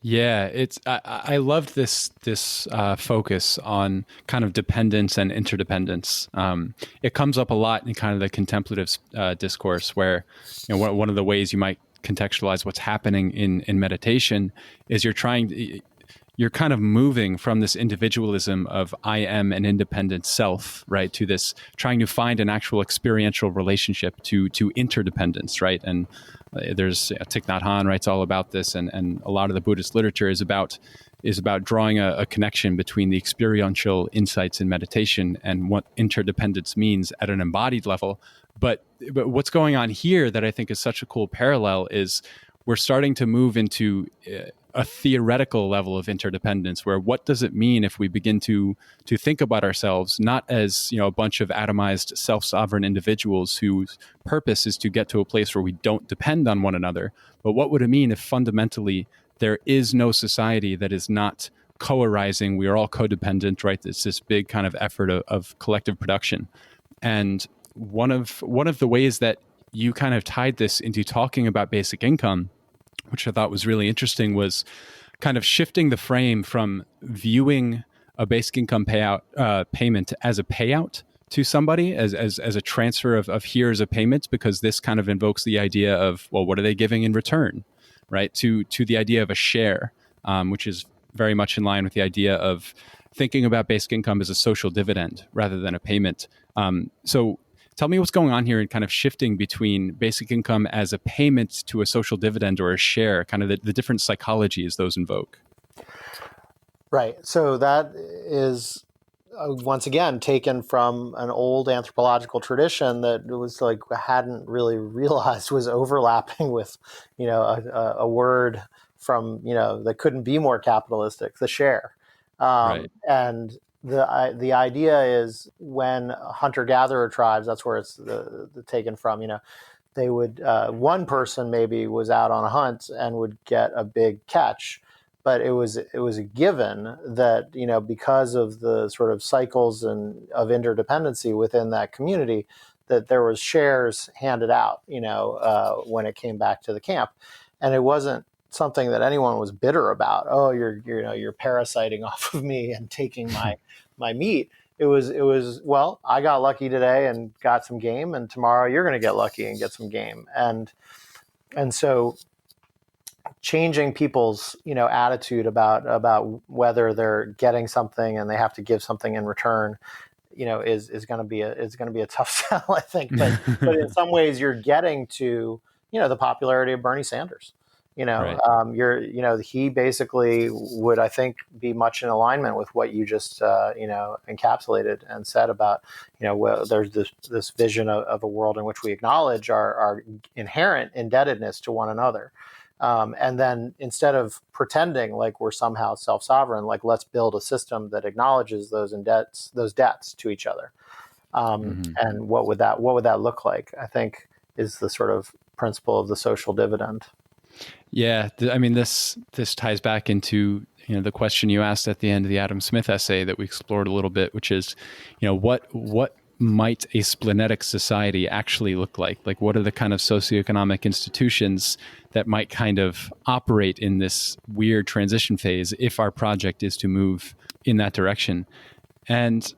Yeah, I loved this focus on kind of dependence and interdependence. It comes up a lot in kind of the contemplative discourse, where one of the ways you might contextualize what's happening in meditation is you're kind of moving from this individualism of I am an independent self, right, to this trying to find an actual experiential relationship to interdependence, right? And there's Thich Nhat Hanh writes all about this, and a lot of the Buddhist literature is about drawing a connection between the experiential insights in meditation and what interdependence means at an embodied level. But what's going on here that I think is such a cool parallel is we're starting to move into a theoretical level of interdependence, where what does it mean if we begin to think about ourselves not as a bunch of atomized self-sovereign individuals whose purpose is to get to a place where we don't depend on one another, but what would it mean if fundamentally there is no society that is not co-arising? We are all codependent, right? It's this big kind of effort of collective production. And one of the ways that you kind of tied this into talking about basic income, which I thought was really interesting, was kind of shifting the frame from viewing a basic income payment as a payout to somebody, as a transfer of here's a payment, because this kind of invokes the idea of, well, what are they giving in return, right? To the idea of a share, which is very much in line with the idea of thinking about basic income as a social dividend rather than a payment. So tell me what's going on here in kind of shifting between basic income as a payment to a social dividend or a share, kind of the different psychologies those invoke. Right. So that is, once again, taken from an old anthropological tradition that was hadn't really realized was overlapping with, a word from, that couldn't be more capitalistic, the share. Right. And the idea is when hunter-gatherer tribes, that's where it's taken from, they would, one person maybe was out on a hunt and would get a big catch, but it was a given that, because of the sort of cycles of interdependency within that community, that there was shares handed out, when it came back to the camp. And it wasn't something that anyone was bitter about. Oh, you're parasiting off of me and taking my meat. It was, well, I got lucky today and got some game, and tomorrow you're going to get lucky and get some game. And so changing people's, attitude about whether they're getting something and they have to give something in return, is going to be a tough sell, I think. But in some ways, you're getting to, the popularity of Bernie Sanders. Right. He basically would, I think, be much in alignment with what you just, encapsulated and said about, well, there's this vision of a world in which we acknowledge our inherent indebtedness to one another. And then instead of pretending like we're somehow self-sovereign, like let's build a system that acknowledges those debts to each other. And what would that look like? I think is the sort of principle of the social dividend. Yeah, I mean, this ties back into the question you asked at the end of the Adam Smith essay that we explored a little bit, which is, what might a splenetic society actually look like? Like, what are the kind of socioeconomic institutions that might kind of operate in this weird transition phase if our project is to move in that direction? And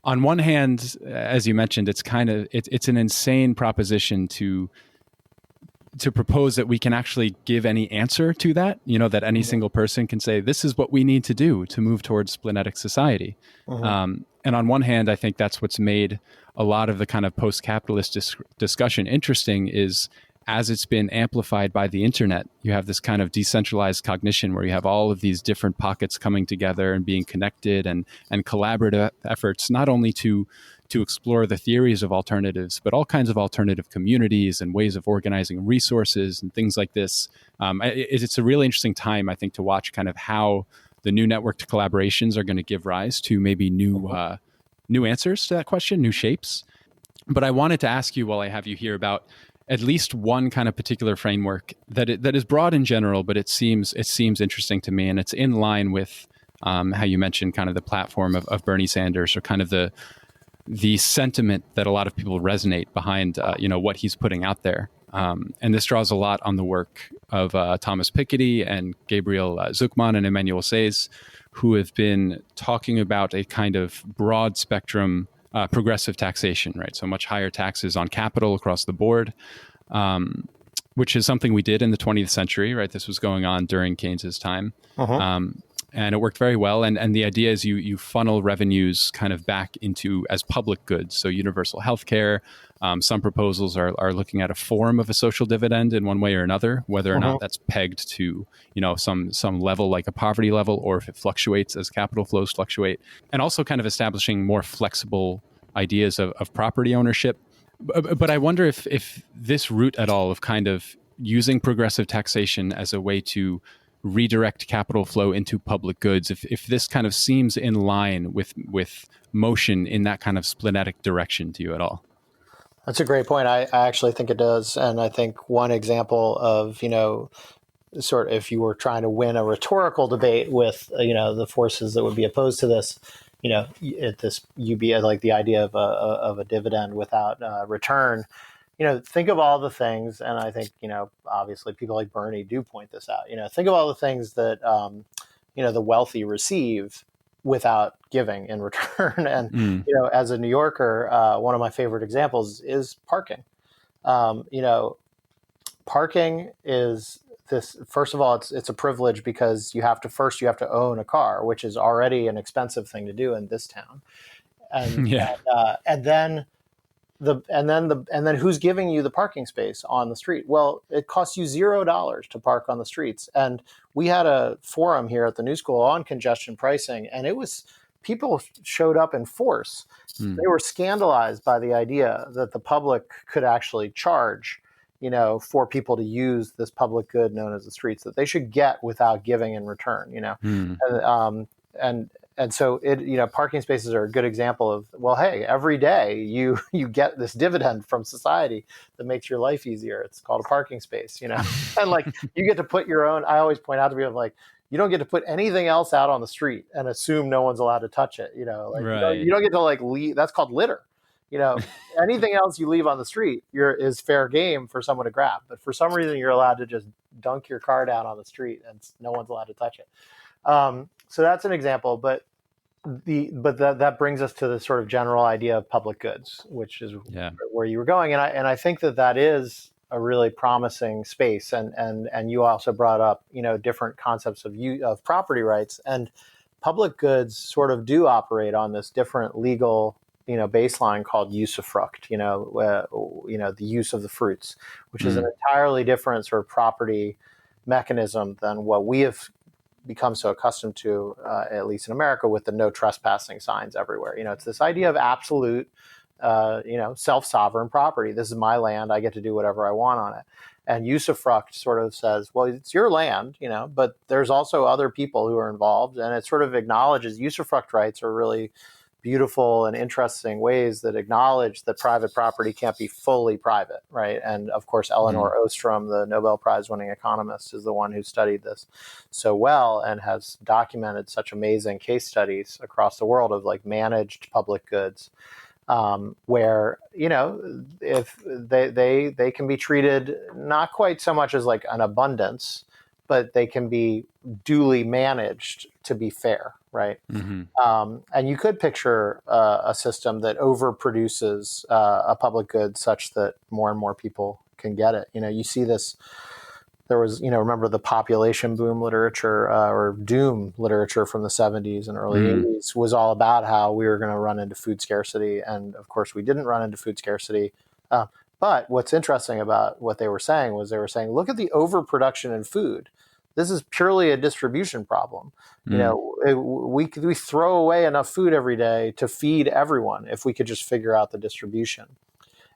on one hand, as you mentioned, it's an insane proposition to propose that we can actually give any answer to that, that any single person can say, this is what we need to do to move towards splenetic society. And on one hand, I think that's what's made a lot of the kind of post-capitalist discussion interesting is as it's been amplified by the internet, you have this kind of decentralized cognition where you have all of these different pockets coming together and being connected and collaborative efforts, not only to explore the theories of alternatives, but all kinds of alternative communities and ways of organizing resources and things like this. It's a really interesting time, I think, to watch kind of how the new networked collaborations are going to give rise to maybe new answers to that question, new shapes. But I wanted to ask you while I have you here about at least one kind of particular framework that is broad in general, but it seems interesting to me, and it's in line with how you mentioned kind of the platform of Bernie Sanders, or kind of the sentiment that a lot of people resonate behind, what he's putting out there. And this draws a lot on the work of Thomas Piketty and Gabriel Zucman and Emmanuel Saez, who have been talking about a kind of broad spectrum progressive taxation, right? So much higher taxes on capital across the board, which is something we did in the 20th century, right? This was going on during Keynes's time. And it worked very well. And the idea is you funnel revenues kind of back into as public goods. So universal healthcare. Some proposals are looking at a form of a social dividend in one way or another, whether or not that's pegged to some level like a poverty level, or if it fluctuates as capital flows fluctuate. And also kind of establishing more flexible ideas of property ownership. But I wonder if this route at all of kind of using progressive taxation as a way to redirect capital flow into public goods, if this kind of seems in line with motion in that kind of splenetic direction to you at all. That's a great point. I actually think it does. And I think one example of, sort of if you were trying to win a rhetorical debate with, the forces that would be opposed to this, you'd be like the idea of a dividend without return. Think of all the things, and I think, obviously people like Bernie do point this out, think of all the things that, the wealthy receive without giving in return. And, as a New Yorker, one of my favorite examples is parking. Parking is this, first of all, it's a privilege because you have to own a car, which is already an expensive thing to do in this town. And, and then who's giving you the parking space on the street? Well, it costs you $0 to park on the streets. And we had a forum here at the New School on congestion pricing, and people showed up in force. They were scandalized by the idea that the public could actually charge, for people to use this public good known as the streets, that they should get without giving in return, And so parking spaces are a good example of, well, hey, every day you get this dividend from society that makes your life easier. It's called a parking space, and like you get to put your own. I always point out to people, like, you don't get to put anything else out on the street and assume no one's allowed to touch it. You don't get to like leave. That's called litter. Anything else you leave on the street is fair game for someone to grab. But for some reason, you're allowed to just dunk your car down on the street, and no one's allowed to touch it. So that's an example. But that brings us to the sort of general idea of public goods, which is where you were going. And I think that is a really promising space. And you also brought up, different concepts of property rights, and public goods sort of do operate on this different legal, baseline called usufruct, the use of the fruits, which is an entirely different sort of property mechanism than what we have become so accustomed to, at least in America, with the no trespassing signs everywhere. It's this idea of absolute, self-sovereign property. This is my land. I get to do whatever I want on it. And usufruct sort of says, well, it's your land, but there's also other people who are involved. And it sort of acknowledges usufruct rights are really beautiful and interesting ways that acknowledge that private property can't be fully private, right? And of course, Elinor Ostrom, the Nobel Prize-winning economist, is the one who studied this so well and has documented such amazing case studies across the world of like managed public goods, where if they can be treated not quite so much as like an abundance, but they can be duly managed to be fair, right? And you could picture a system that overproduces a public good such that more and more people can get it. You see this. There was, remember the population boom literature or doom literature from the 70s and early 80s was all about how we were going to run into food scarcity. And of course, we didn't run into food scarcity. But what's interesting about what they were saying was look at the overproduction in food. This is purely a distribution problem. We throw away enough food every day to feed everyone if we could just figure out the distribution.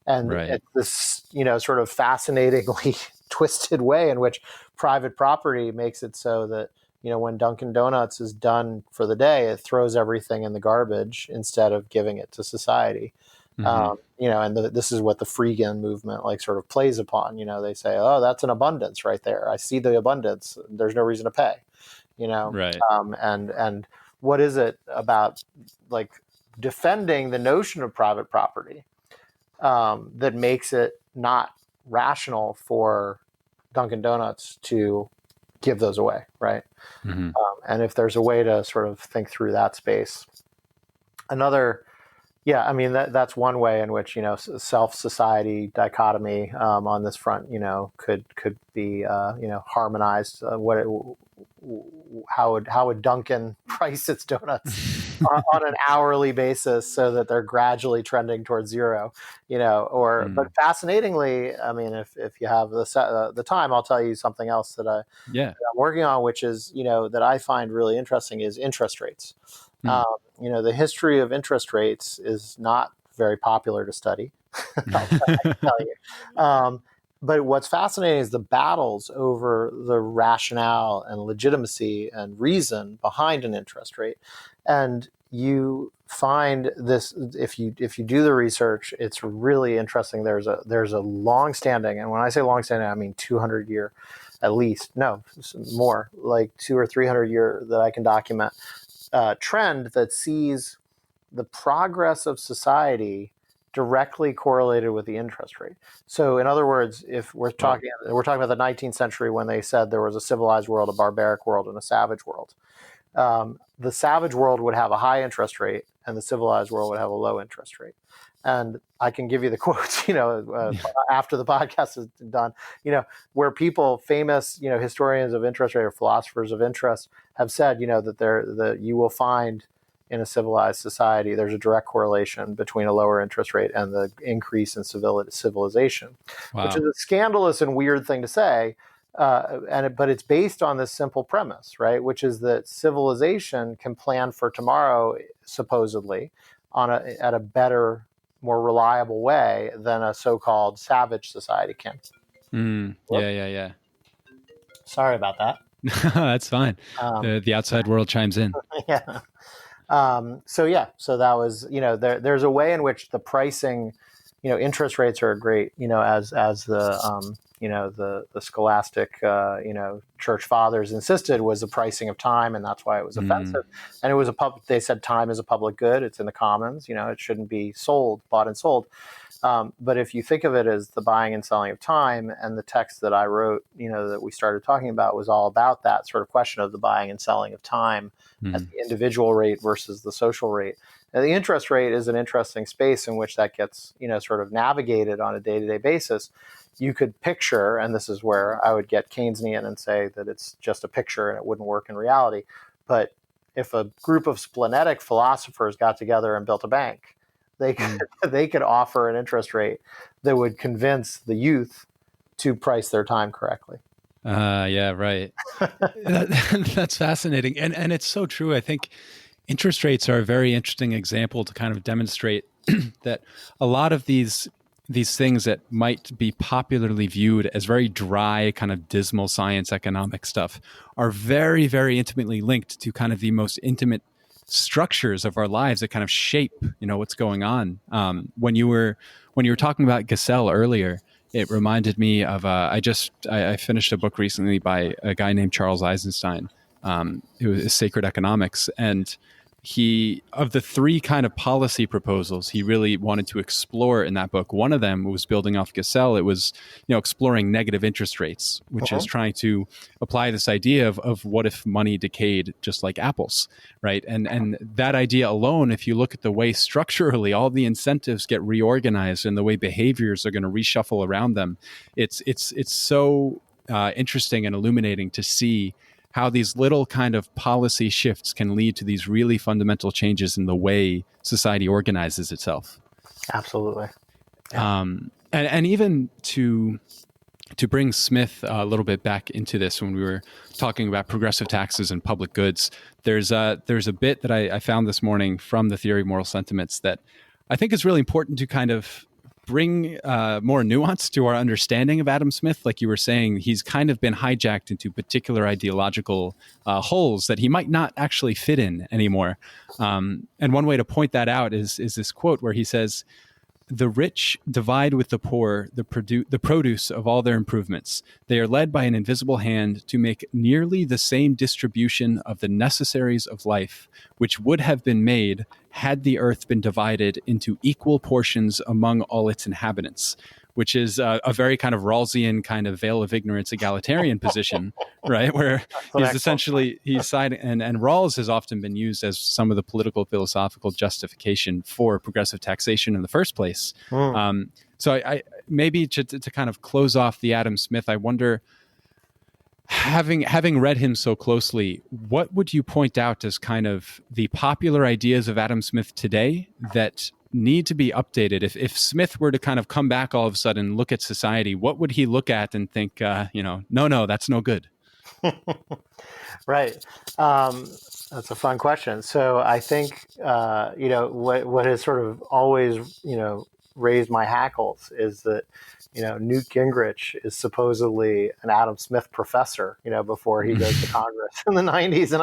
And it's this, sort of fascinatingly twisted way in which private property makes it so that, when Dunkin' Donuts is done for the day, it throws everything in the garbage instead of giving it to society. And this is what the freegan movement sort of plays upon. They say, oh, that's an abundance right there. I see the abundance. There's no reason to pay, and what is it about defending the notion of private property that makes it not rational for Dunkin' Donuts to give those away, right? And if there's a way to sort of think through that space, that's one way in which self-society dichotomy on this front could be harmonized. How would Dunkin' price its donuts on an hourly basis so that they're gradually trending towards zero? But fascinatingly, if you have the time, I'll tell you something else that I'm working on, which is that I find really interesting is interest rates. The history of interest rates is not very popular to study. I can tell you. But what's fascinating is the battles over the rationale and legitimacy and reason behind an interest rate. And you find this, if you do the research, it's really interesting. There's a long-standing, and when I say long-standing, I mean 200-year, at least, no, more, like 200 or 300 year that I can document, trend that sees the progress of society directly correlated with the interest rate. So in other words, if we're talking about the 19th century when they said there was a civilized world, a barbaric world, and a savage world. The savage world would have a high interest rate and the civilized world would have a low interest rate. And I can give you the quotes, after the podcast is done, where people, famous, historians of interest rate or philosophers of interest have said, that you will find in a civilized society, there's a direct correlation between a lower interest rate and the increase in civilization, which is a scandalous and weird thing to say. But it's based on this simple premise, right? Which is that civilization can plan for tomorrow, supposedly, at a better, more reliable way than a so-called savage society can. Yeah. Sorry about that. That's fine. The outside world chimes in. Yeah. So that was, there's a way in which the pricing, interest rates are great, as the the scholastic church fathers insisted was the pricing of time, and that's why it was offensive. And it was they said time is a public good. It's in the commons. It shouldn't be bought and sold. But if you think of it as the buying and selling of time, and the text that I wrote, that we started talking about, was all about that sort of question of the buying and selling of time at the individual rate versus the social rate. Now, the interest rate is an interesting space in which that gets, sort of navigated on a day-to-day basis. You could picture, and this is where I would get Keynesian and say that it's just a picture and it wouldn't work in reality. But if a group of splenetic philosophers got together and built a bank, they could offer an interest rate that would convince the youth to price their time correctly. Yeah, right. That's fascinating. And it's so true. I think interest rates are a very interesting example to kind of demonstrate that a lot of these things that might be popularly viewed as very dry, kind of dismal science economic stuff are very, very intimately linked to kind of the most intimate structures of our lives that kind of shape, what's going on. When you were talking about Gesell earlier, it reminded me of I finished a book recently by a guy named Charles Eisenstein. It was Sacred Economics, and he, of the three kind of policy proposals he really wanted to explore in that book, one of them was building off Gesell. It was, exploring negative interest rates, which is trying to apply this idea of what if money decayed just like apples, right? And that idea alone, if you look at the way structurally all the incentives get reorganized and the way behaviors are going to reshuffle around them, it's so interesting and illuminating to see how these little kind of policy shifts can lead to these really fundamental changes in the way society organizes itself. Absolutely. Yeah. And even to bring Smith a little bit back into this, when we were talking about progressive taxes and public goods, there's a bit that I found this morning from the Theory of Moral Sentiments that I think is really important to kind of bring more nuance to our understanding of Adam Smith. Like you were saying, he's kind of been hijacked into particular ideological holes that he might not actually fit in anymore. And one way to point that out is this quote where he says, "The rich divide with the poor the produce of all their improvements. They are led by an invisible hand to make nearly the same distribution of the necessaries of life, which would have been made had the earth been divided into equal portions among all its inhabitants," which is a very kind of Rawlsian kind of veil of ignorance egalitarian position, right? Where he's essentially, he's siding, and Rawls has often been used as some of the political philosophical justification for progressive taxation in the first place. So I maybe to kind of close off the Adam Smith, I wonder, having read him so closely, what would you point out as kind of the popular ideas of Adam Smith today that need to be updated? If Smith were to kind of come back all of a sudden and look at society, what would he look at and think, no, that's no good? Right. That's a fun question. So I think, what has sort of always, raised my hackles is that, Newt Gingrich is supposedly an Adam Smith professor, before he goes to Congress in the 90s.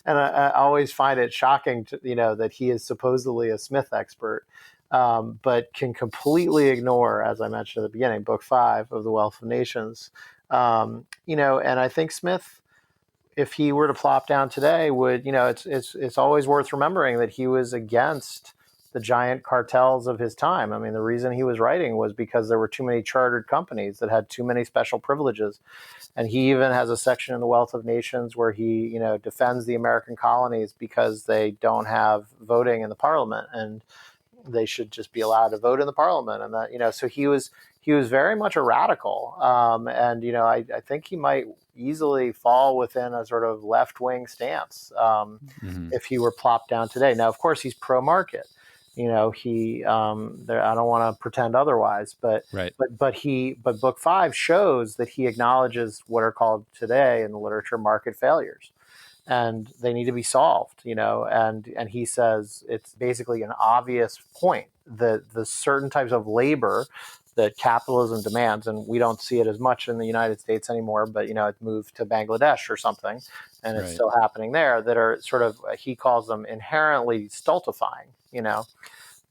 And I always find it shocking to, that he is supposedly a Smith expert, but can completely ignore, as I mentioned at the beginning, Book 5 of The Wealth of Nations. And I think Smith, if he were to plop down today, would, it's always worth remembering that he was against the giant cartels of his time. I mean, the reason he was writing was because there were too many chartered companies that had too many special privileges. And he even has a section in The Wealth of Nations where he, defends the American colonies because they don't have voting in the parliament, and they should just be allowed to vote in the parliament. And that, so he was very much a radical. And, I think he might easily fall within a sort of left-wing stance if he were plopped down today. Now, of course, he's pro-market. I don't want to pretend otherwise, but right. but Book 5 shows that he acknowledges what are called today in the literature market failures, and they need to be solved. And he says it's basically an obvious point that the certain types of labor that capitalism demands, and we don't see it as much in the United States anymore, but it moved to Bangladesh or something, and it's still happening there, that are sort of, he calls them inherently stultifying,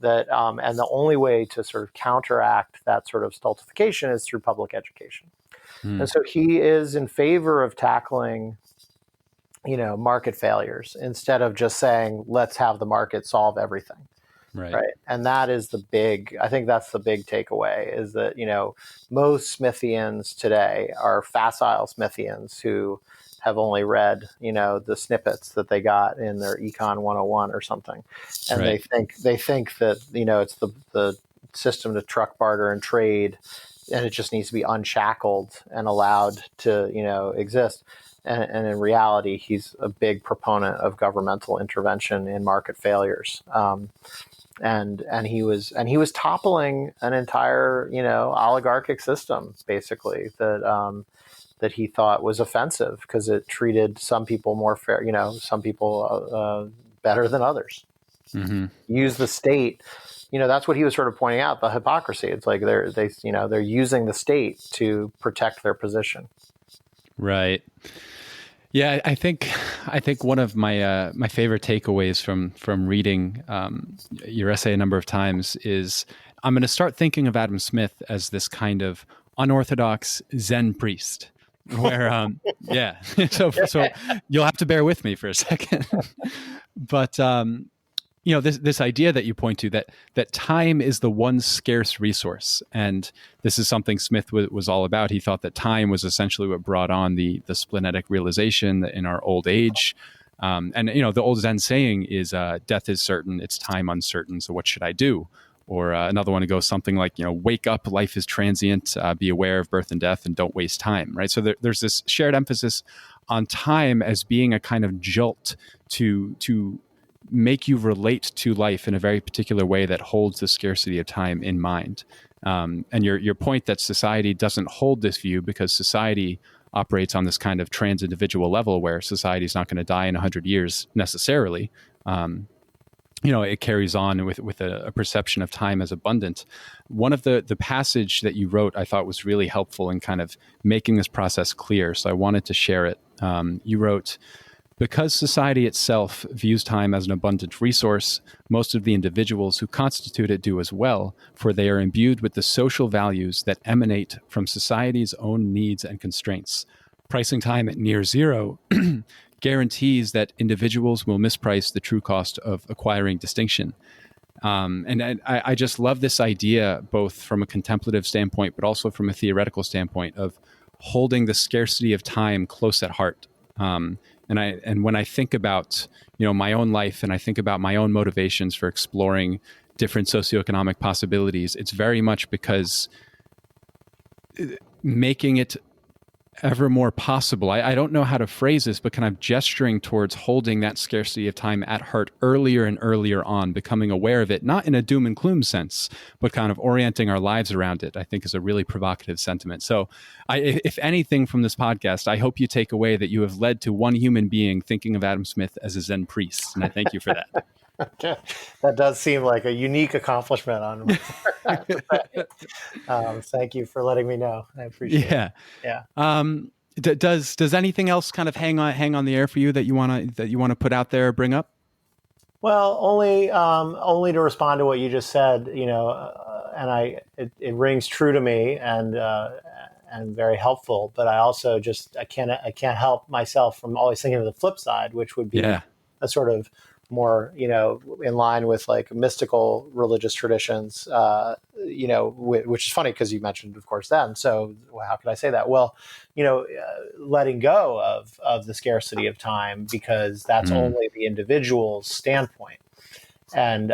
that and the only way to sort of counteract that sort of stultification is through public education. Mm. And so he is in favor of tackling, market failures instead of just saying, let's have the market solve everything. Right. Right. And I think that's the big takeaway, is that, most Smithians today are facile Smithians who have only read, the snippets that they got in their Econ 101 or something. And Right. they think that, it's the system to truck, barter, and trade, and it just needs to be unshackled and allowed to, exist. And in reality, he's a big proponent of governmental intervention in market failures. And he was toppling an entire, oligarchic system, basically, that he thought was offensive because it treated some people more fair, some people better than others. Mm-hmm. Use the state. That's what he was sort of pointing out, the hypocrisy. It's like they're using the state to protect their position. Right. Yeah, I think one of my my favorite takeaways from reading your essay a number of times is I'm going to start thinking of Adam Smith as this kind of unorthodox Zen priest, where yeah, so you'll have to bear with me for a second, but this idea that you point to, that time is the one scarce resource, and this is something Smith was all about. He thought that time was essentially what brought on the splenetic realization that in our old age, and the old Zen saying is death is certain, it's time uncertain, so what should I do? Or another one to go something like, wake up, life is transient, be aware of birth and death, and don't waste time, right? So there's this shared emphasis on time as being a kind of jolt to make you relate to life in a very particular way that holds the scarcity of time in mind. And your point that society doesn't hold this view because society operates on this kind of trans-individual level where society is not going to die in 100 years necessarily. It carries on with a perception of time as abundant. One of the passage that you wrote, I thought was really helpful in kind of making this process clear. So I wanted to share it. You wrote, "Because society itself views time as an abundant resource, most of the individuals who constitute it do as well, for they are imbued with the social values that emanate from society's own needs and constraints. Pricing time at near zero guarantees that individuals will misprice the true cost of acquiring distinction." And I just love this idea, both from a contemplative standpoint, but also from a theoretical standpoint, of holding the scarcity of time close at heart. And when I think about my own life, and I think about my own motivations for exploring different socioeconomic possibilities, it's very much because making it ever more possible. I don't know how to phrase this, but kind of gesturing towards holding that scarcity of time at heart earlier and earlier on, becoming aware of it, not in a doom and gloom sense, but kind of orienting our lives around it, I think is a really provocative sentiment. So if anything from this podcast, I hope you take away that you have led to one human being thinking of Adam Smith as a Zen priest. And I thank you for that. That does seem like a unique accomplishment on my part. Thank you for letting me know. I appreciate it. Yeah. Does anything else kind of hang on the air for you that you want to put out there or bring up? Well, only to respond to what you just said, and it rings true to me and very helpful. But I also I can't help myself from always thinking of the flip side, which would be a sort of more, in line with like mystical religious traditions, which is funny because you mentioned, of course, them. So how could I say that? Well, letting go of the scarcity of time, because that's only the individual's standpoint. And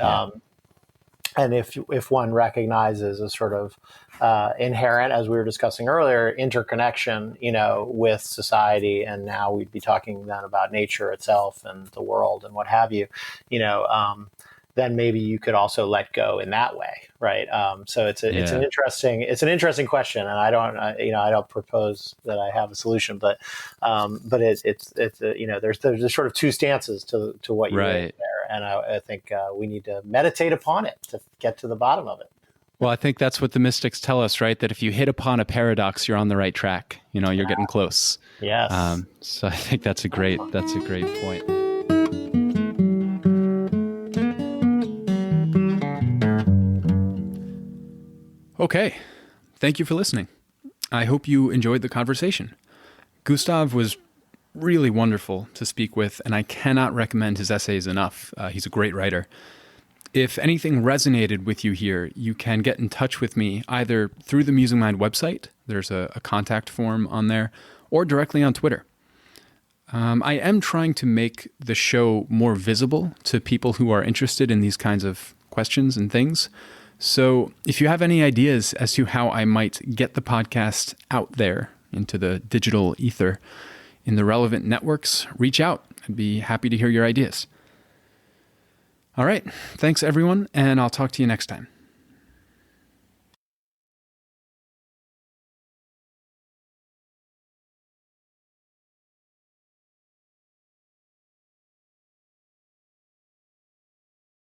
and if one recognizes a sort of inherent, as we were discussing earlier, interconnection, with society, and now we'd be talking then about nature itself and the world and what have you, then maybe you could also let go in that way, right? So it's an interesting question, and I don't propose that I have a solution, but it's there's sort of two stances to what you wrote there. And I think we need to meditate upon it to get to the bottom of it. Well, I think that's what the mystics tell us, right? That if you hit upon a paradox, you're on the right track. You're getting close. Yes. So I think that's a great point. Okay. Thank you for listening. I hope you enjoyed the conversation. Gustav was really wonderful to speak with, and I cannot recommend his essays enough. He's a great writer. If anything resonated with you here, you can get in touch with me either through the Musing Mind website, there's a contact form on there, or directly on Twitter. I am trying to make the show more visible to people who are interested in these kinds of questions and things. So if you have any ideas as to how I might get the podcast out there into the digital ether in the relevant networks, reach out. I'd be happy to hear your ideas. All right. Thanks, everyone, and I'll talk to you next time.